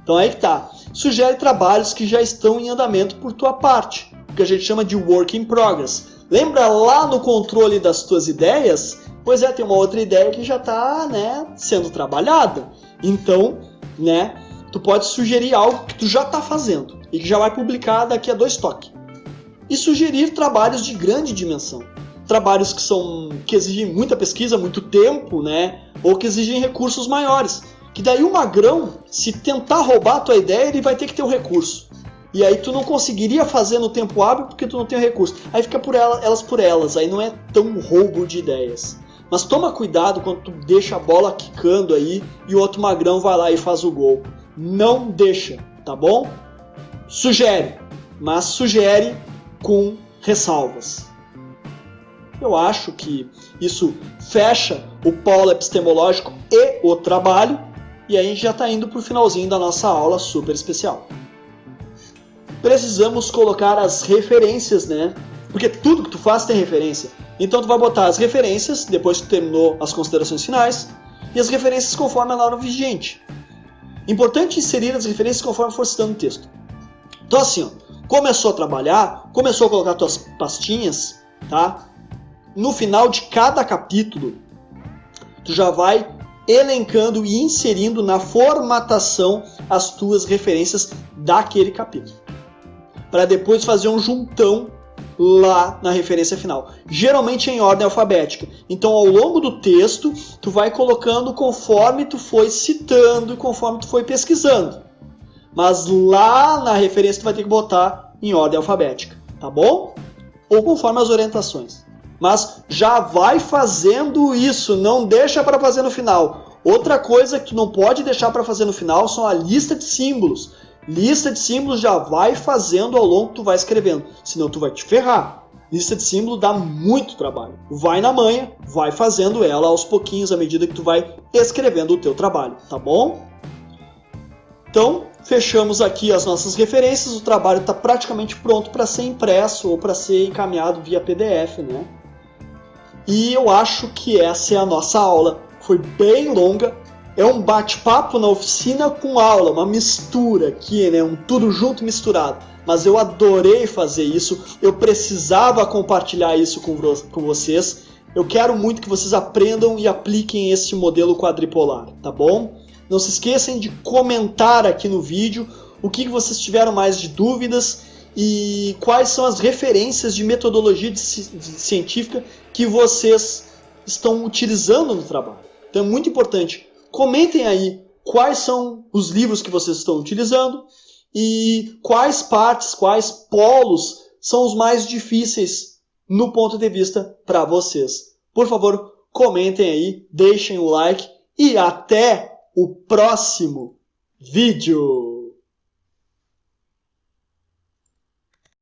Então aí que tá. Sugere trabalhos que já estão em andamento por tua parte, que a gente chama de work in progress. Lembra lá no controle das tuas ideias? Pois é, tem uma outra ideia que já está, né, sendo trabalhada. Então, né, tu pode sugerir algo que tu já está fazendo e que já vai publicar daqui a 2 toques. E sugerir trabalhos de grande dimensão. Trabalhos que exigem muita pesquisa, muito tempo, né, ou que exigem recursos maiores. Que daí o Magrão, se tentar roubar a tua ideia, ele vai ter que ter um recurso. E aí tu não conseguiria fazer no tempo hábil porque tu não tem o recurso. Aí fica elas por elas, aí não é tão roubo de ideias. Mas toma cuidado quando tu deixa a bola quicando aí e o outro Magrão vai lá e faz o gol. Não deixa, tá bom? Sugere, mas sugere com ressalvas. Eu acho que isso fecha o polo epistemológico e o trabalho, e aí a gente já está indo para o finalzinho da nossa aula super especial. Precisamos colocar as referências, né? Porque tudo que tu faz tem referência. Então tu vai botar as referências, depois que tu terminou as considerações finais, e as referências conforme a norma vigente. Importante inserir as referências conforme for citando o texto. Então assim, ó, começou a trabalhar, começou a colocar tuas pastinhas, tá? no final de cada capítulo, tu já vai elencando e inserindo na formatação as tuas referências daquele capítulo, para depois fazer um juntão lá na referência final, geralmente em ordem alfabética. Então, ao longo do texto, tu vai colocando conforme tu foi citando e conforme tu foi pesquisando. Mas lá na referência tu vai ter que botar em ordem alfabética, tá bom? Ou conforme as orientações. Mas já vai fazendo isso, não deixa para fazer no final. Outra coisa que tu não pode deixar para fazer no final são a lista de símbolos. Lista de símbolos já vai fazendo ao longo que tu vai escrevendo, senão tu vai te ferrar. Lista de símbolos dá muito trabalho. Vai na manha, vai fazendo ela aos pouquinhos à medida que tu vai escrevendo o teu trabalho, tá bom? Então, fechamos aqui as nossas referências, o trabalho está praticamente pronto para ser impresso ou para ser encaminhado via PDF, né? E eu acho que essa é a nossa aula. Foi bem longa. É um bate-papo na oficina com aula, uma mistura aqui, né? Um tudo junto misturado. Mas eu adorei fazer isso, eu precisava compartilhar isso com vocês. Eu quero muito que vocês aprendam e apliquem esse modelo quadripolar, tá bom? Não se esqueçam de comentar aqui no vídeo o que vocês tiveram mais de dúvidas e quais são as referências de metodologia científica que vocês estão utilizando no trabalho. Então é muito importante. Comentem aí quais são os livros que vocês estão utilizando e quais partes, quais polos são os mais difíceis no ponto de vista para vocês. Por favor, comentem aí, deixem o like e até o próximo vídeo!